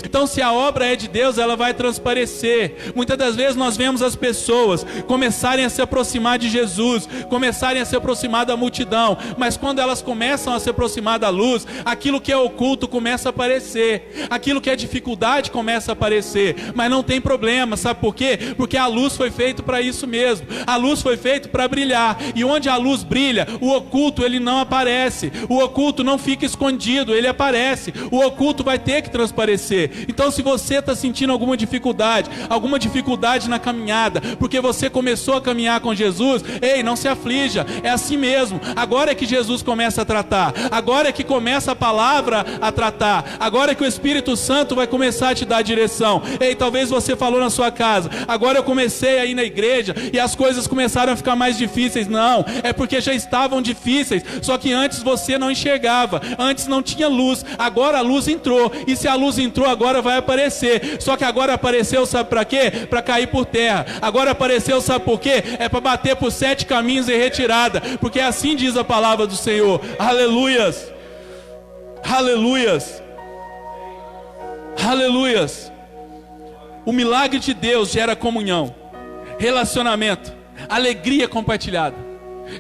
então, se a obra é de Deus, ela vai transparecer. Muitas das vezes nós vemos as pessoas começarem a se aproximar de Jesus, começarem a se aproximar da multidão, mas quando elas começam a se aproximar da luz, aquilo que é oculto começa a aparecer, aquilo que é dificuldade começa a aparecer. Mas não tem problema, sabe por quê? Porque a luz foi feita para isso mesmo. A luz foi feita para brilhar, e onde a luz brilha, o oculto ele não aparece, o oculto não fica escondido, ele aparece. O oculto vai ter que transparecer. Então, se você está sentindo alguma dificuldade na caminhada, porque você começou a caminhar com Jesus, não se aflija, é assim mesmo. Agora é que Jesus começa a tratar, agora é que começa a palavra a tratar, agora é que o Espírito Santo vai começar a te dar direção. Talvez você falou na sua casa: agora eu comecei a ir na igreja e as coisas começaram a ficar mais difíceis. Não, é porque já estavam difíceis, só que antes você não enxergava, antes não tinha luz, agora a luz entrou, e se a luz entrou, agora vai aparecer. Só que agora apareceu, sabe para quê? Para cair por terra. Agora apareceu, sabe por quê? É para bater por 7 caminhos em retirada, porque assim diz a palavra do Senhor. Aleluias. Aleluias. Aleluias. O milagre de Deus gera comunhão, relacionamento, alegria compartilhada.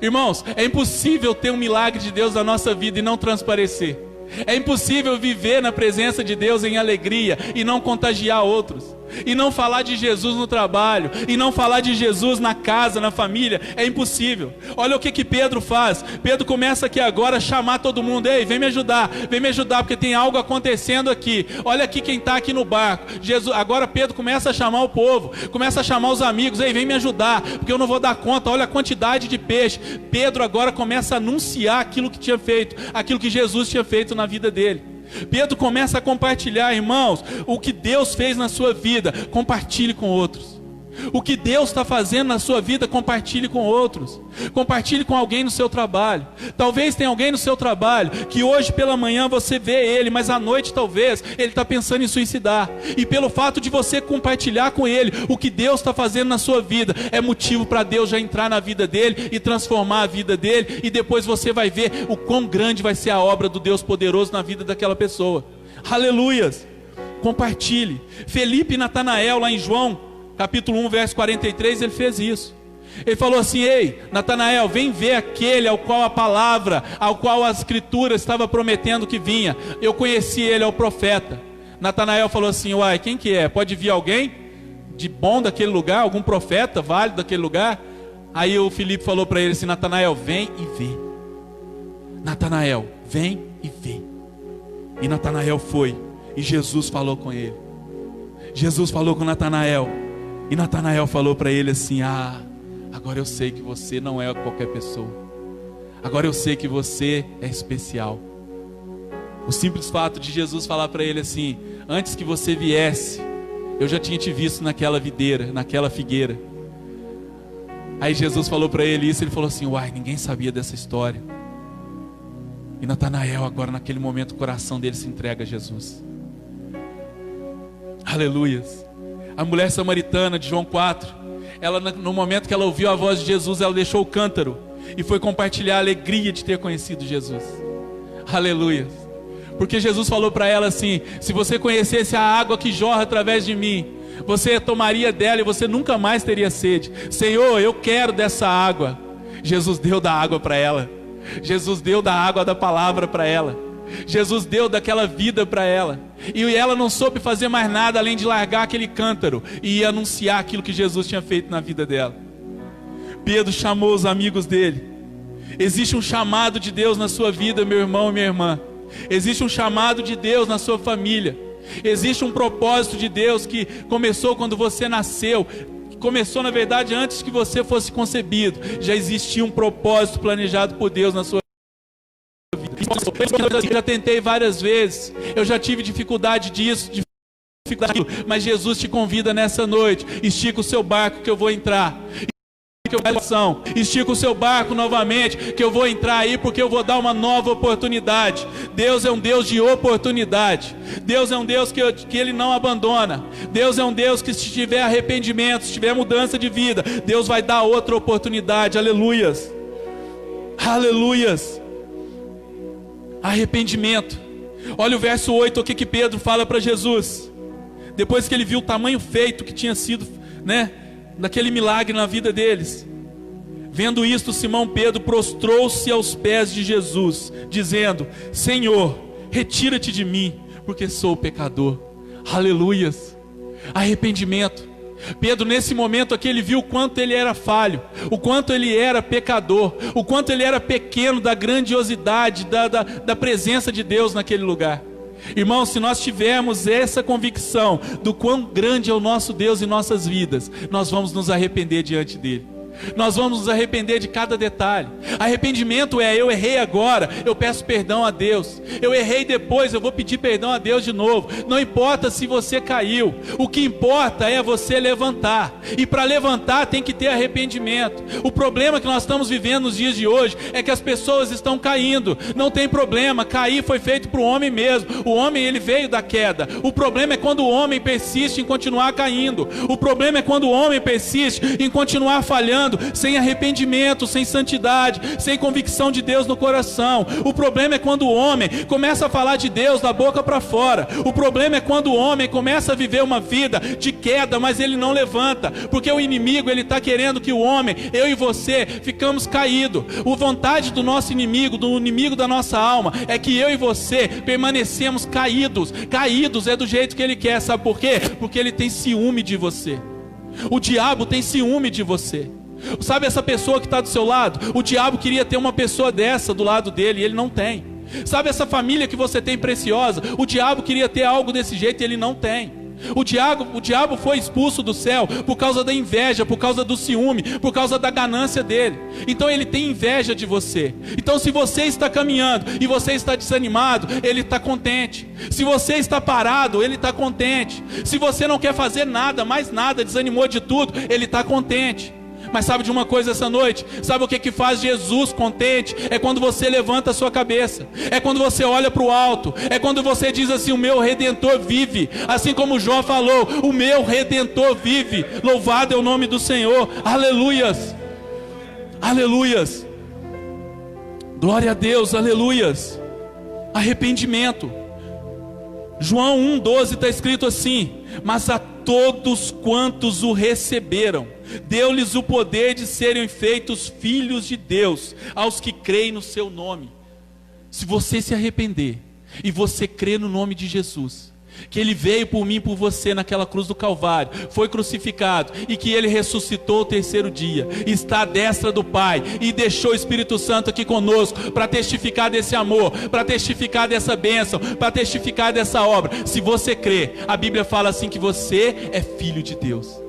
Irmãos, é impossível ter um milagre de Deus na nossa vida e não transparecer. É impossível viver na presença de Deus em alegria e não contagiar outros, e não falar de Jesus no trabalho, e não falar de Jesus na casa, na família. É impossível. Olha o que Pedro faz. Pedro começa aqui agora a chamar todo mundo: vem me ajudar, porque tem algo acontecendo aqui. Olha aqui quem está aqui no barco. Agora Pedro começa a chamar o povo, começa a chamar os amigos: vem me ajudar, porque eu não vou dar conta. Olha a quantidade de peixe. Pedro agora começa a anunciar aquilo que tinha feito, aquilo que Jesus tinha feito na vida dele. Pedro começa a compartilhar, irmãos, o que Deus fez na sua vida. Compartilhe com outros. O que Deus está fazendo na sua vida, compartilhe com outros. Compartilhe com alguém no seu trabalho. Talvez tenha alguém no seu trabalho que hoje pela manhã você vê ele, mas à noite talvez ele está pensando em suicidar. E pelo fato de você compartilhar com ele o que Deus está fazendo na sua vida, é motivo para Deus já entrar na vida dele e transformar a vida dele. E depois você vai ver o quão grande vai ser a obra do Deus poderoso na vida daquela pessoa. Aleluias! Compartilhe. Felipe e Natanael, lá em João capítulo 1, verso 43, ele fez isso. Ele falou assim: ei, Natanael, vem ver aquele ao qual a palavra, ao qual a escritura estava prometendo que vinha. Eu conheci ele, é o profeta. Natanael falou assim: uai, quem que é? Pode vir alguém de bom daquele lugar? Algum profeta válido daquele lugar? Aí o Felipe falou para ele assim: Natanael, vem e vê. Natanael, vem e vê. E Natanael foi, e Jesus falou com ele. Jesus falou com Natanael, e Natanael falou para ele assim: ah, agora eu sei que você não é qualquer pessoa. Agora eu sei que você é especial. O simples fato de Jesus falar para ele assim: antes que você viesse, eu já tinha te visto naquela videira, naquela figueira. Aí Jesus falou para ele isso, ele falou assim: uai, ninguém sabia dessa história. E Natanael agora naquele momento o coração dele se entrega a Jesus. Aleluias. A mulher samaritana de João 4, ela, no momento que ela ouviu a voz de Jesus, ela deixou o cântaro e foi compartilhar a alegria de ter conhecido Jesus. Aleluia. Porque Jesus falou para ela assim: se você conhecesse a água que jorra através de mim, você tomaria dela e você nunca mais teria sede. Senhor, eu quero dessa água. Jesus deu da água para ela. Jesus deu da água da palavra para ela. Jesus deu daquela vida para ela. E ela não soube fazer mais nada além de largar aquele cântaro e anunciar aquilo que Jesus tinha feito na vida dela. Pedro chamou os amigos dele. Existe um chamado de Deus na sua vida, meu irmão e minha irmã. Existe um chamado de Deus na sua família. Existe um propósito de Deus que começou quando você nasceu. Começou na verdade antes que você fosse concebido. Já existia um propósito planejado por Deus na sua vida. Eu já tentei várias vezes, eu já tive dificuldade disso, mas Jesus te convida nessa noite: estica o seu barco que eu vou entrar. Estica o seu barco novamente, que eu vou entrar aí, porque eu vou dar uma nova oportunidade. Deus é um Deus de oportunidade. Deus é um Deus que Ele não abandona. Deus é um Deus que, se tiver arrependimento, se tiver mudança de vida, Deus vai dar outra oportunidade. Aleluias. Aleluias. Arrependimento. Olha o verso 8, o que Pedro fala para Jesus. Depois que ele viu o tamanho feito que tinha sido, daquele milagre na vida deles. Vendo isto, Simão Pedro prostrou-se aos pés de Jesus, dizendo: Senhor, retira-te de mim, porque sou pecador. Aleluias. Arrependimento. Pedro, nesse momento aqui, ele viu o quanto ele era falho, o quanto ele era pecador, o quanto ele era pequeno da grandiosidade, da presença de Deus naquele lugar. Irmãos, se nós tivermos essa convicção do quão grande é o nosso Deus em nossas vidas, nós vamos nos arrepender diante dele. Nós vamos nos arrepender de cada detalhe. Arrependimento é: eu errei agora, eu peço perdão a Deus. Eu errei depois, eu vou pedir perdão a Deus de novo. Não importa se você caiu, o que importa é você levantar. E para levantar tem que ter arrependimento. O problema que nós estamos vivendo nos dias de hoje é que as pessoas estão caindo. Não tem problema, cair foi feito para o homem mesmo. O homem, ele veio da queda. O problema é quando o homem persiste em continuar caindo. O problema é quando o homem persiste em continuar falhando, sem arrependimento, sem santidade, sem convicção de Deus no coração. O problema é quando o homem começa a falar de Deus da boca para fora. O problema é quando o homem começa a viver uma vida de queda, mas ele não levanta, porque o inimigo, ele está querendo que o homem, eu e você, ficamos caídos. A vontade do nosso inimigo, do inimigo da nossa alma, é que eu e você permanecemos caídos. Caídos é do jeito que ele quer, sabe por quê? Porque ele tem ciúme de você. O diabo tem ciúme de você. Sabe essa pessoa que está do seu lado? O diabo queria ter uma pessoa dessa do lado dele e ele não tem. Sabe essa família que você tem preciosa? O diabo queria ter algo desse jeito e ele não tem. O diabo foi expulso do céu por causa da inveja, por causa do ciúme, por causa da ganância dele. Então ele tem inveja de você. Então se você está caminhando e você está desanimado, ele está contente. Se você está parado, ele está contente. Se você não quer fazer nada, mais nada, desanimou de tudo, ele está contente. Mas sabe de uma coisa essa noite? Sabe o que faz Jesus contente? É quando você levanta a sua cabeça. É quando você olha para o alto. É quando você diz assim: o meu Redentor vive. Assim como Jó falou: o meu Redentor vive. Louvado é o nome do Senhor. Aleluias. Aleluias. Glória a Deus. Aleluias. Arrependimento. João 1,12 está escrito assim: mas a todos quantos o receberam, deu-lhes o poder de serem feitos filhos de Deus, aos que creem no seu nome. Se você se arrepender e você crer no nome de Jesus, que Ele veio por mim e por você naquela cruz do Calvário, foi crucificado e que Ele ressuscitou o terceiro dia, está à destra do Pai e deixou o Espírito Santo aqui conosco para testificar desse amor, para testificar dessa bênção, para testificar dessa obra. Se você crer, a Bíblia fala assim que você é filho de Deus.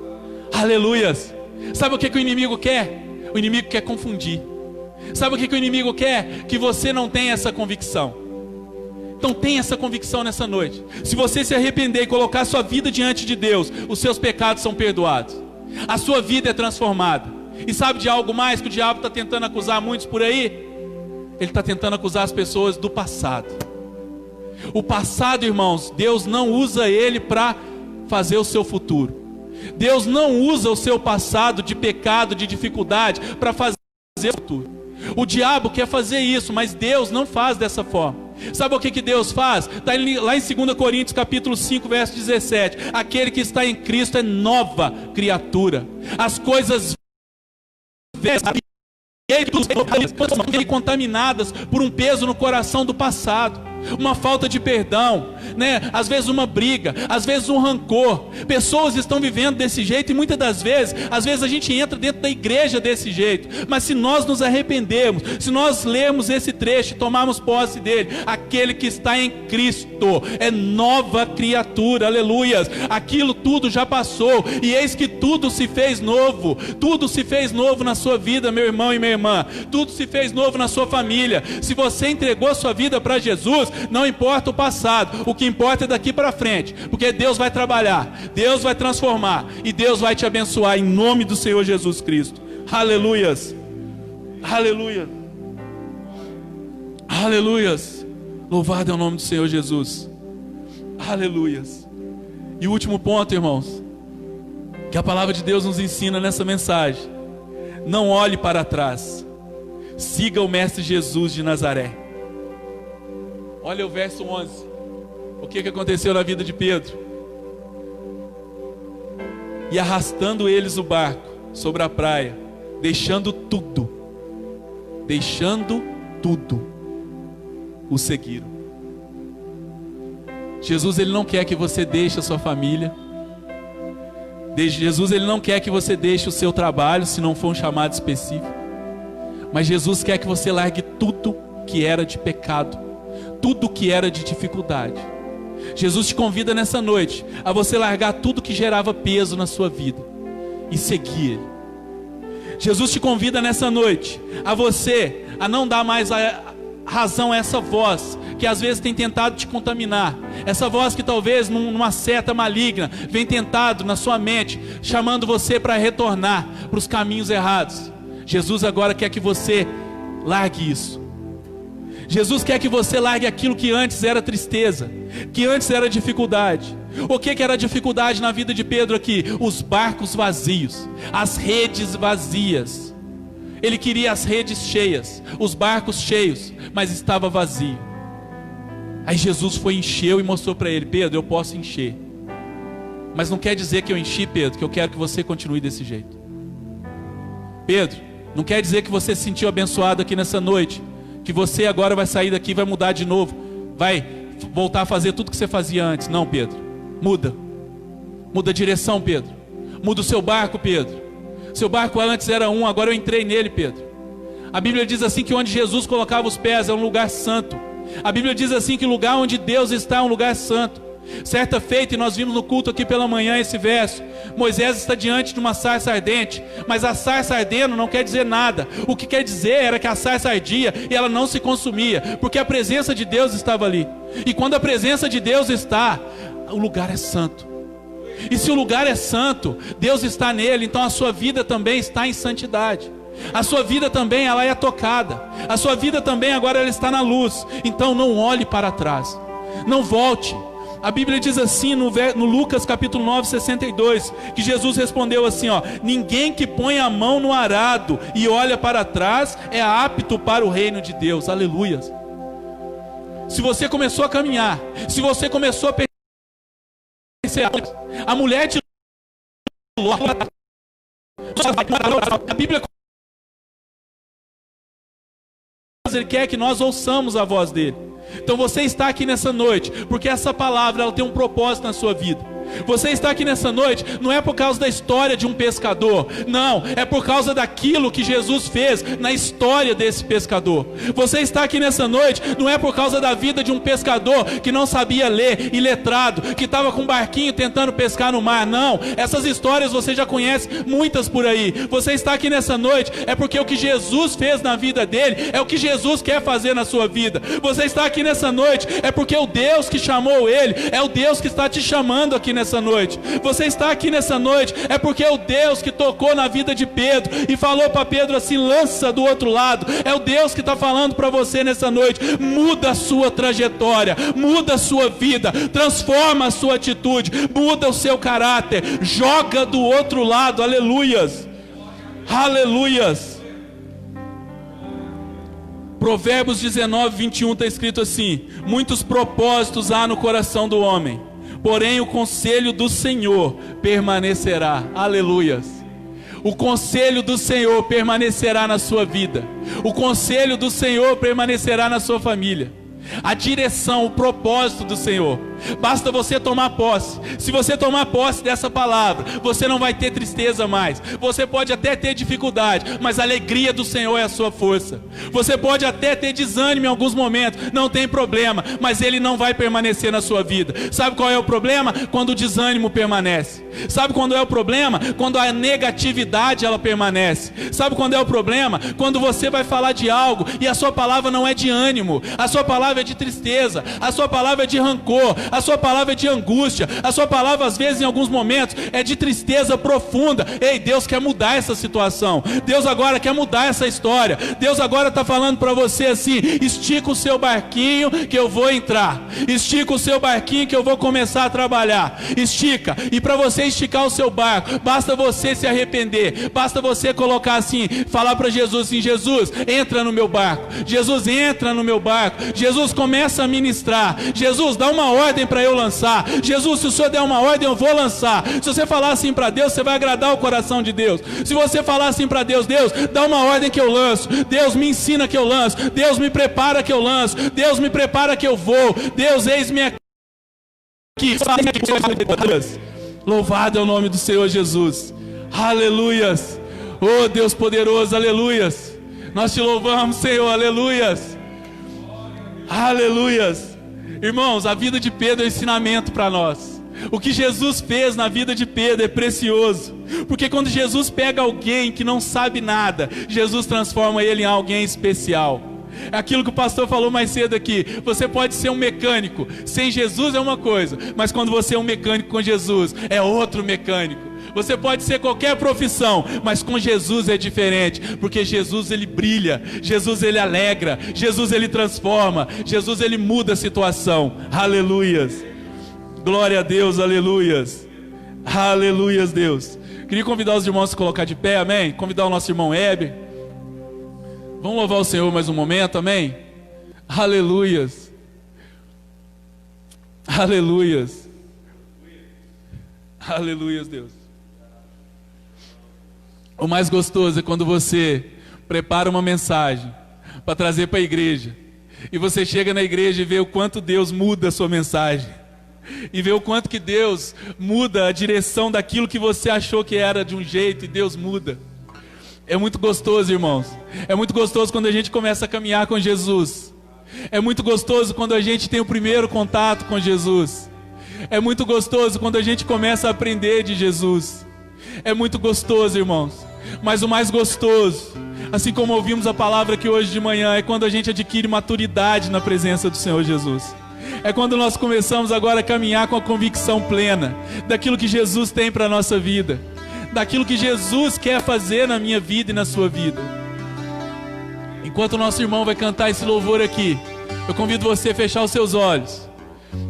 Aleluias. Sabe o que o inimigo quer? O inimigo quer confundir. Sabe o que o inimigo quer? Que você não tenha essa convicção. Então tenha essa convicção nessa noite. Se você se arrepender e colocar a sua vida diante de Deus, os seus pecados são perdoados. A sua vida é transformada. E sabe de algo mais que o diabo está tentando acusar muitos por aí? Ele está tentando acusar as pessoas do passado. O passado, irmãos, Deus não usa ele para fazer o seu futuro. Deus não usa o seu passado de pecado, de dificuldade, para fazer o futuro. O diabo quer fazer isso, mas Deus não faz dessa forma. Sabe o que Deus faz? Está lá em 2 Coríntios capítulo 5, verso 17. Aquele que está em Cristo é nova criatura. As coisas velhas contaminadas por um peso no coração do passado, uma falta de perdão, né? Às vezes uma briga, às vezes um rancor. Pessoas estão vivendo desse jeito e muitas das vezes, às vezes a gente entra dentro da igreja desse jeito. Mas se nós nos arrependermos, se nós lermos esse trecho e tomarmos posse dele, aquele que está em Cristo é nova criatura, aleluias. Aquilo tudo já passou e eis que tudo se fez novo. Tudo se fez novo na sua vida, meu irmão e minha irmã. Tudo se fez novo na sua família. Se você entregou a sua vida para Jesus, não importa o passado, o que importa é daqui para frente, porque Deus vai trabalhar, Deus vai transformar e Deus vai te abençoar em nome do Senhor Jesus Cristo. Aleluias. Aleluia. Aleluias. Louvado é o nome do Senhor Jesus. Aleluias. E o último ponto, irmãos, que a palavra de Deus nos ensina nessa mensagem: não olhe para trás, siga o Mestre Jesus de Nazaré. Olha o verso 11. O que aconteceu na vida de Pedro? E arrastando eles o barco sobre a praia, deixando tudo, o seguiram. Jesus, ele não quer que você deixe a sua família. Jesus, ele não quer que você deixe o seu trabalho, se não for um chamado específico. Mas Jesus quer que você largue tudo que era de pecado, tudo que era de dificuldade. Jesus te convida nessa noite a você largar tudo que gerava peso na sua vida e seguir Ele. Jesus te convida nessa noite a você a não dar mais a razão a essa voz que às vezes tem tentado te contaminar. Essa voz que talvez numa seta maligna vem tentado na sua mente, chamando você para retornar para os caminhos errados. Jesus agora quer que você largue isso. Jesus quer que você largue aquilo que antes era tristeza, que antes era dificuldade. O que era dificuldade na vida de Pedro aqui? Os barcos vazios, as redes vazias. Ele queria as redes cheias, os barcos cheios, mas estava vazio. Aí Jesus foi, encheu e mostrou para ele: Pedro, eu posso encher, mas não quer dizer que eu enchi, Pedro, que eu quero que você continue desse jeito. Pedro, não quer dizer que você se sentiu abençoado aqui nessa noite, que você agora vai sair daqui e vai mudar de novo, vai voltar a fazer tudo que você fazia antes. Não, Pedro, muda a direção, Pedro. Muda o seu barco, Pedro. Seu barco antes era um, agora eu entrei nele, Pedro. A Bíblia diz assim que onde Jesus colocava os pés é um lugar santo. A Bíblia diz assim que o lugar onde Deus está é um lugar santo. Certa feita, e nós vimos no culto aqui pela manhã esse verso, Moisés está diante de uma sarça ardente, mas a sarça ardendo não quer dizer nada. O que quer dizer era que a sarça ardia e ela não se consumia, porque a presença de Deus estava ali. E quando a presença de Deus está, o lugar é santo. E se o lugar é santo, Deus está nele, então a sua vida também está em santidade. A sua vida também ela é tocada. A sua vida também agora ela está na luz. Então não olhe para trás, não volte. A Bíblia diz assim no Lucas capítulo 9, 62, que Jesus respondeu assim, ninguém que põe a mão no arado e olha para trás é apto para o reino de Deus. Aleluia. Se você começou a caminhar, se você começou a perceber, a mulher de Ló, a Bíblia, Ele quer que nós ouçamos a voz dele. Então você está aqui nessa noite porque essa palavra ela tem um propósito na sua vida. Você está aqui nessa noite não é por causa da história de um pescador, não, é por causa daquilo que Jesus fez na história desse pescador. Você está aqui nessa noite não é por causa da vida de um pescador que não sabia ler, iletrado, que estava com um barquinho tentando pescar no mar, não. Essas histórias você já conhece muitas por aí. Você está aqui nessa noite é porque o que Jesus fez na vida dele é o que Jesus quer fazer na sua vida. Você está aqui nessa noite é porque o Deus que chamou ele é o Deus que está te chamando aqui nessa noite. Você está aqui nessa noite é porque é o Deus que tocou na vida de Pedro e falou para Pedro assim, lança do outro lado. É o Deus que está falando para você nessa noite, muda a sua trajetória, muda a sua vida, transforma a sua atitude, muda o seu caráter, joga do outro lado. Aleluias, aleluias. Provérbios 19, 21 está escrito assim, muitos propósitos há no coração do homem, porém o conselho do Senhor permanecerá. Aleluias. O conselho do Senhor permanecerá na sua vida. O conselho do Senhor permanecerá na sua família. A direção, o propósito do Senhor. Basta você tomar posse. Se você tomar posse dessa palavra, você não vai ter tristeza mais. Você pode até ter dificuldade, mas a alegria do Senhor é a sua força. Você pode até ter desânimo em alguns momentos, não tem problema, mas ele não vai permanecer na sua vida. Sabe qual é o problema? Quando o desânimo permanece. Sabe quando é o problema? Quando a negatividade ela permanece. Sabe quando é o problema? Quando você vai falar de algo e a sua palavra não é de ânimo, a sua palavra é de tristeza, a sua palavra é de rancor, a sua palavra é de angústia, a sua palavra às vezes em alguns momentos é de tristeza profunda. Ei, Deus quer mudar essa situação. Deus agora quer mudar essa história. Deus agora está falando para você assim, estica o seu barquinho que eu vou entrar, estica o seu barquinho que eu vou começar a trabalhar. Estica, e para você esticar o seu barco, basta você se arrepender, basta você colocar assim, falar para Jesus assim, Jesus, entra no meu barco, Jesus, entra no meu barco, Jesus, começa a ministrar, Jesus, dá uma ordem para eu lançar, Jesus, se o Senhor der uma ordem eu vou lançar. Se você falar assim para Deus, você vai agradar o coração de Deus. Se você falar assim para Deus, Deus, dá uma ordem que eu lanço, Deus, me ensina que eu lanço, Deus, me prepara que eu lanço, Deus, me prepara que eu vou, Deus, eis-me aqui. Louvado é o nome do Senhor Jesus. Aleluias. Oh Deus poderoso, aleluias. Nós te louvamos, Senhor, aleluias. Aleluias. Irmãos, a vida de Pedro é um ensinamento para nós. O que Jesus fez na vida de Pedro é precioso, porque quando Jesus pega alguém que não sabe nada, Jesus transforma ele em alguém especial. É aquilo que o pastor falou mais cedo aqui. Você pode ser um mecânico, sem Jesus é uma coisa, mas quando você é um mecânico com Jesus, é outro mecânico. Você pode ser qualquer profissão, mas com Jesus é diferente, porque Jesus ele brilha, Jesus ele alegra, Jesus ele transforma, Jesus ele muda a situação. Aleluias. Glória a Deus, aleluias. Aleluias, Deus. Queria convidar os irmãos a se colocar de pé, amém? Convidar o nosso irmão Heber. Vamos louvar o Senhor mais um momento, amém? Aleluias. Aleluias. Aleluias, Deus. O mais gostoso é quando você prepara uma mensagem para trazer para a igreja, e você chega na igreja e vê o quanto Deus muda a sua mensagem, e vê o quanto que Deus muda a direção daquilo que você achou que era de um jeito, e Deus muda. É muito gostoso, irmãos. É muito gostoso quando a gente começa a caminhar com Jesus. É muito gostoso quando a gente tem o primeiro contato com Jesus. É muito gostoso quando a gente começa a aprender de Jesus. É muito gostoso, irmãos. Mas o mais gostoso, assim como ouvimos a palavra aqui hoje de manhã, é quando a gente adquire maturidade na presença do Senhor Jesus. É quando nós começamos agora a caminhar com a convicção plena daquilo que Jesus tem para a nossa vida, daquilo que Jesus quer fazer na minha vida e na sua vida. Enquanto o nosso irmão vai cantar esse louvor aqui, eu convido você a fechar os seus olhos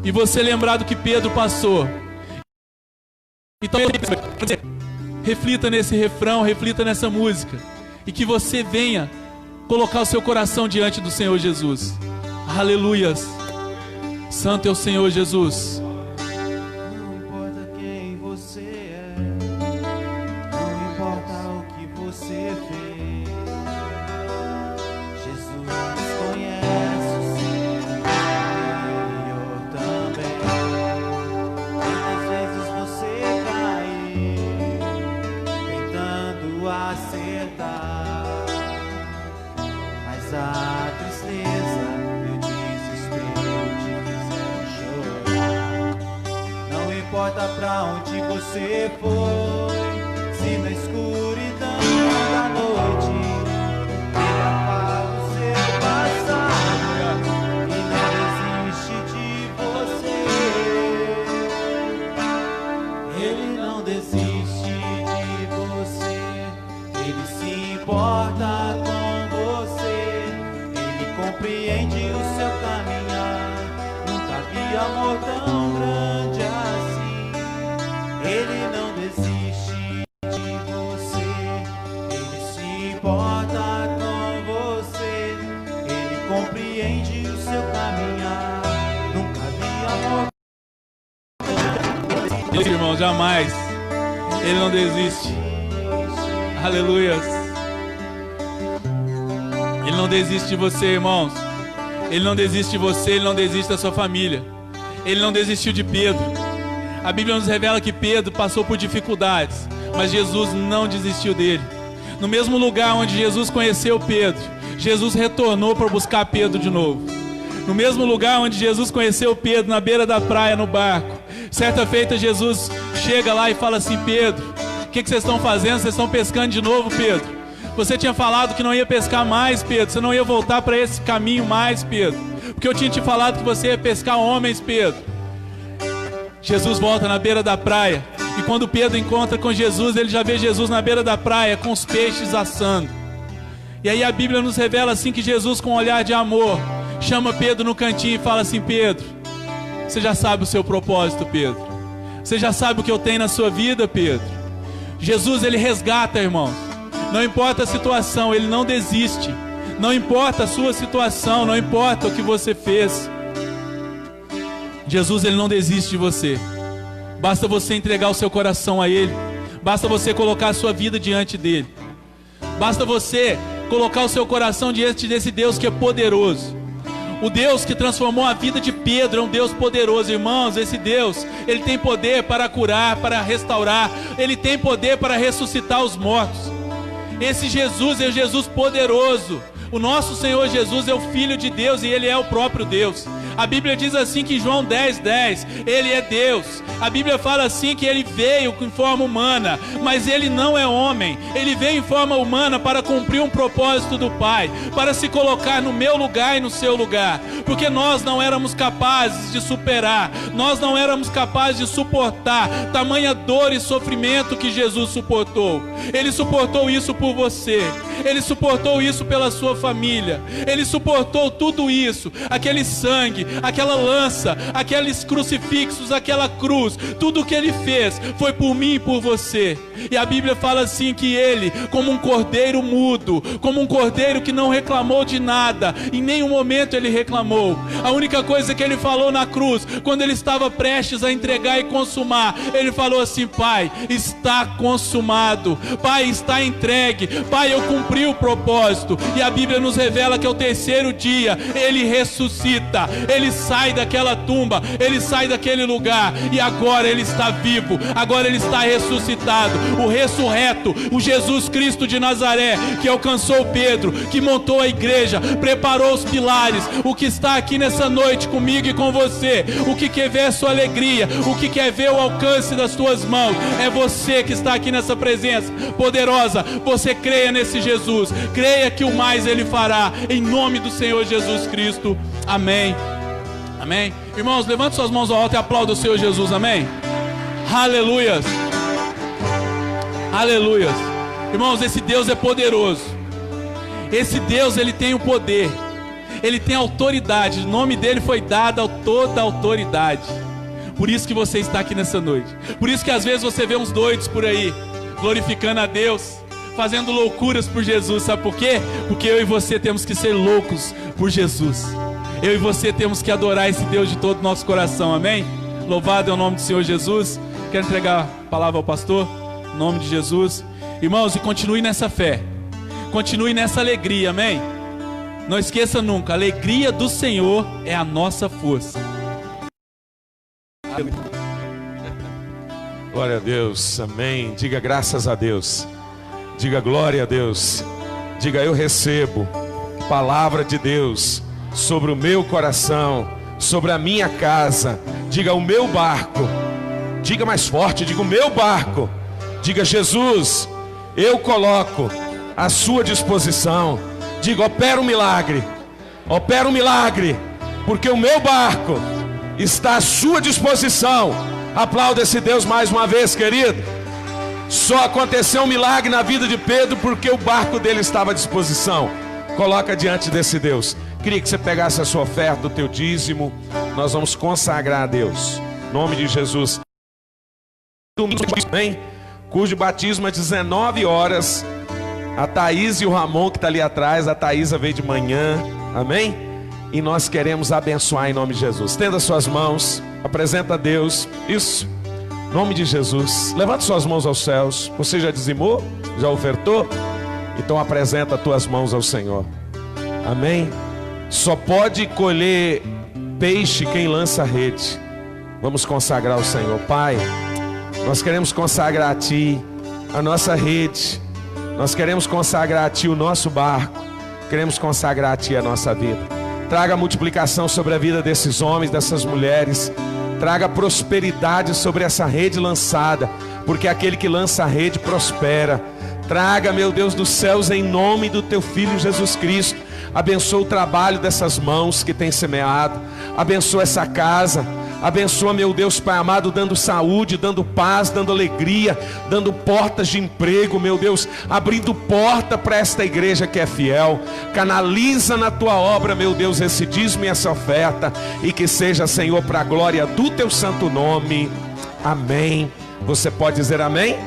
e você lembrar do que Pedro passou. Então, reflita nesse refrão, reflita nessa música, e que você venha colocar o seu coração diante do Senhor Jesus. Aleluias. Santo é o Senhor Jesus. Não importa quem você é, não importa o que você fez, Jesus conhece o seu, eu também. Quantas vezes você caiu, tentando acertar, mas a tristeza e o desespero te fizeram chorar. Não importa pra onde você foi, se na escuridão da noite ele apaga o seu passado e não desiste de você. Ele não desiste de você, ele se importa com você, ele compreende o seu caminhar. Nunca vi amor tão grande assim. Ele não desiste de você, ele se importa com você, ele compreende o seu caminhar. Nunca vi amor. Esse irmão, jamais. Ele não desiste. Aleluias. Ele não desiste de você, irmãos. Ele não desiste de você, ele não desiste da sua família. Ele não desistiu de Pedro. A Bíblia nos revela que Pedro passou por dificuldades, mas Jesus não desistiu dele. No mesmo lugar onde Jesus conheceu Pedro, Jesus retornou para buscar Pedro de novo. No mesmo lugar onde Jesus conheceu Pedro, na beira da praia, no barco, certa feita Jesus chega lá e fala assim: Pedro, o que vocês estão fazendo? Vocês estão pescando de novo, Pedro? Você tinha falado que não ia pescar mais, Pedro. Você não ia voltar para esse caminho mais, Pedro, porque eu tinha te falado que você ia pescar homens, Pedro. Jesus volta na beira da praia, e quando Pedro encontra com Jesus, ele já vê Jesus na beira da praia com os peixes assando. E aí a Bíblia nos revela assim que Jesus, com um olhar de amor, chama Pedro no cantinho e fala assim: Pedro, você já sabe o seu propósito, Pedro. Você já sabe o que eu tenho na sua vida, Pedro. Jesus, ele resgata, irmãos. Não importa a situação, ele não desiste. Não importa a sua situação, não importa o que você fez. Jesus, ele não desiste de você. Basta você entregar o seu coração a ele. Basta você colocar a sua vida diante dele. Basta você colocar o seu coração diante desse Deus que é poderoso. O Deus que transformou a vida de Pedro é um Deus poderoso, irmãos. Esse Deus, ele tem poder para curar, para restaurar. Ele tem poder para ressuscitar os mortos. Esse Jesus é o Jesus poderoso. O nosso Senhor Jesus é o Filho de Deus e ele é o próprio Deus. A Bíblia diz assim que em João 10:10, ele é Deus. A Bíblia fala assim que ele veio em forma humana, mas ele não é homem. Ele veio em forma humana para cumprir um propósito do Pai, para se colocar no meu lugar e no seu lugar, porque nós não éramos capazes de superar, nós não éramos capazes de suportar tamanha dor e sofrimento que Jesus suportou. Ele suportou isso por você, ele suportou isso pela sua família, ele suportou tudo isso, aquele sangue, aquela lança, aqueles crucifixos, aquela cruz, tudo o que ele fez foi por mim e por você. E a Bíblia fala assim que ele, como um cordeiro mudo, como um cordeiro que não reclamou de nada, em nenhum momento ele reclamou. A única coisa que ele falou na cruz, quando ele estava prestes a entregar e consumar, ele falou assim: Pai, está consumado, Pai, está entregue, Pai, eu cumpri cumpriu o propósito, e a Bíblia nos revela que ao terceiro dia ele ressuscita, ele sai daquela tumba, ele sai daquele lugar, e agora ele está vivo, agora ele está ressuscitado, o ressurreto, o Jesus Cristo de Nazaré, que alcançou Pedro, que montou a igreja, preparou os pilares. O que está aqui nessa noite comigo e com você, o que quer ver a sua alegria, o que quer ver o alcance das tuas mãos, é você que está aqui nessa presença poderosa. Você creia nesse Jesus, creia que o mais ele fará, em nome do Senhor Jesus Cristo, amém, amém. Irmãos, levante suas mãos ao alto e aplauda o Senhor Jesus, amém, aleluias, aleluias. Irmãos, esse Deus é poderoso, esse Deus ele tem o poder, ele tem autoridade, o nome dele foi dado toda a autoridade. Por isso que você está aqui nessa noite, por isso que às vezes você vê uns doidos por aí, glorificando a Deus, fazendo loucuras por Jesus, sabe por quê? Porque eu e você temos que ser loucos por Jesus, eu e você temos que adorar esse Deus de todo o nosso coração, amém? Louvado é o nome do Senhor Jesus. Quero entregar a palavra ao pastor, em nome de Jesus. Irmãos, e continue nessa fé, continue nessa alegria, amém? Não esqueça nunca, a alegria do Senhor é a nossa força. Glória a Deus, amém. Diga graças a Deus, diga glória a Deus, diga eu recebo palavra de Deus sobre o meu coração, sobre a minha casa. Diga o meu barco, diga mais forte, diga o meu barco. Diga Jesus, eu coloco à sua disposição. Diga opera um milagre, porque o meu barco está à sua disposição. Aplauda esse Deus mais uma vez, querido. Só aconteceu um milagre na vida de Pedro porque o barco dele estava à disposição. Coloca diante desse Deus. Queria que você pegasse a sua oferta, o teu dízimo. Nós vamos consagrar a Deus, em nome de Jesus. Bem, cujo batismo é 19 horas. A Thaís e o Ramon que está ali atrás. A Thaísa veio de manhã, amém? E nós queremos abençoar em nome de Jesus. Estenda suas mãos, apresenta a Deus. Isso, em nome de Jesus. Levanta suas mãos aos céus. Você já dizimou? Já ofertou? Então apresenta as tuas mãos ao Senhor, amém? Só pode colher peixe quem lança a rede. Vamos consagrar ao Senhor. Pai, nós queremos consagrar a Ti a nossa rede, nós queremos consagrar a Ti o nosso barco, queremos consagrar a Ti a nossa vida. Traga multiplicação sobre a vida desses homens, dessas mulheres. Traga prosperidade sobre essa rede lançada, porque aquele que lança a rede prospera. Traga, meu Deus dos céus, em nome do Teu Filho Jesus Cristo. Abençoa o trabalho dessas mãos que têm semeado. Abençoa essa casa. Abençoa, meu Deus Pai amado, dando saúde, dando paz, dando alegria, dando portas de emprego, meu Deus, abrindo porta para esta igreja que é fiel. Canaliza na Tua obra, meu Deus, esse dízimo e essa oferta, e que seja, Senhor, para a glória do Teu santo nome. Amém. Você pode dizer amém?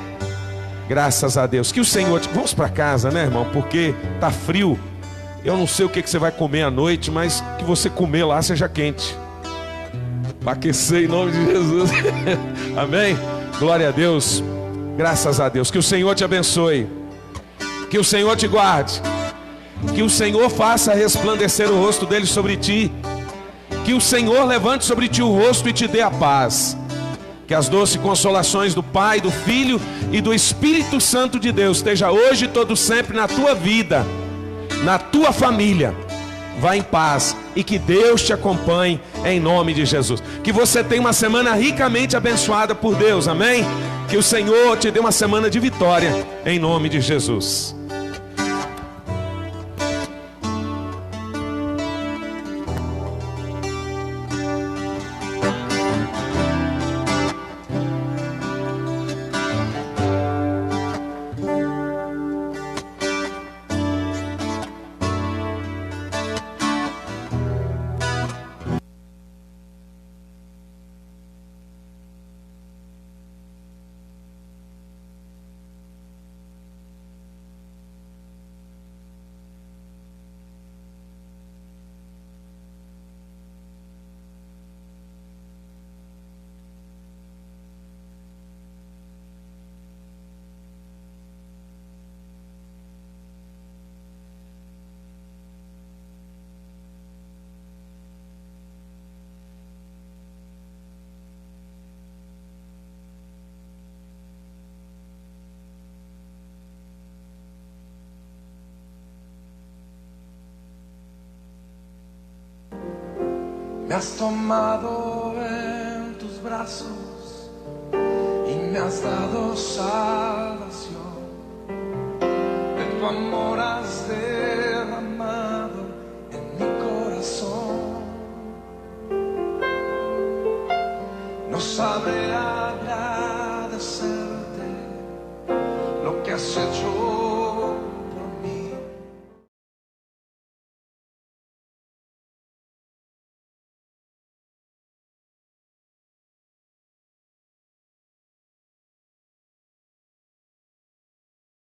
Graças a Deus. Que o Senhor Vamos para casa, né, irmão? Porque tá frio. Eu não sei o que você vai comer à noite, mas que você comer lá seja quente, para aquecer em nome de Jesus. Amém? Glória a Deus. Graças a Deus. Que o Senhor te abençoe, que o Senhor te guarde, que o Senhor faça resplandecer o rosto dele sobre ti, que o Senhor levante sobre ti o rosto e te dê a paz. Que as doces consolações do Pai, do Filho e do Espírito Santo de Deus esteja hoje e todo sempre na tua vida, na tua família. Vá em paz e que Deus te acompanhe em nome de Jesus. Que você tenha uma semana ricamente abençoada por Deus, amém? Que o Senhor te dê uma semana de vitória em nome de Jesus. Me has tomado en tus brazos y me has dado salvación. De tu amor has derramado en mi corazón. No sabré agradecerte lo que has hecho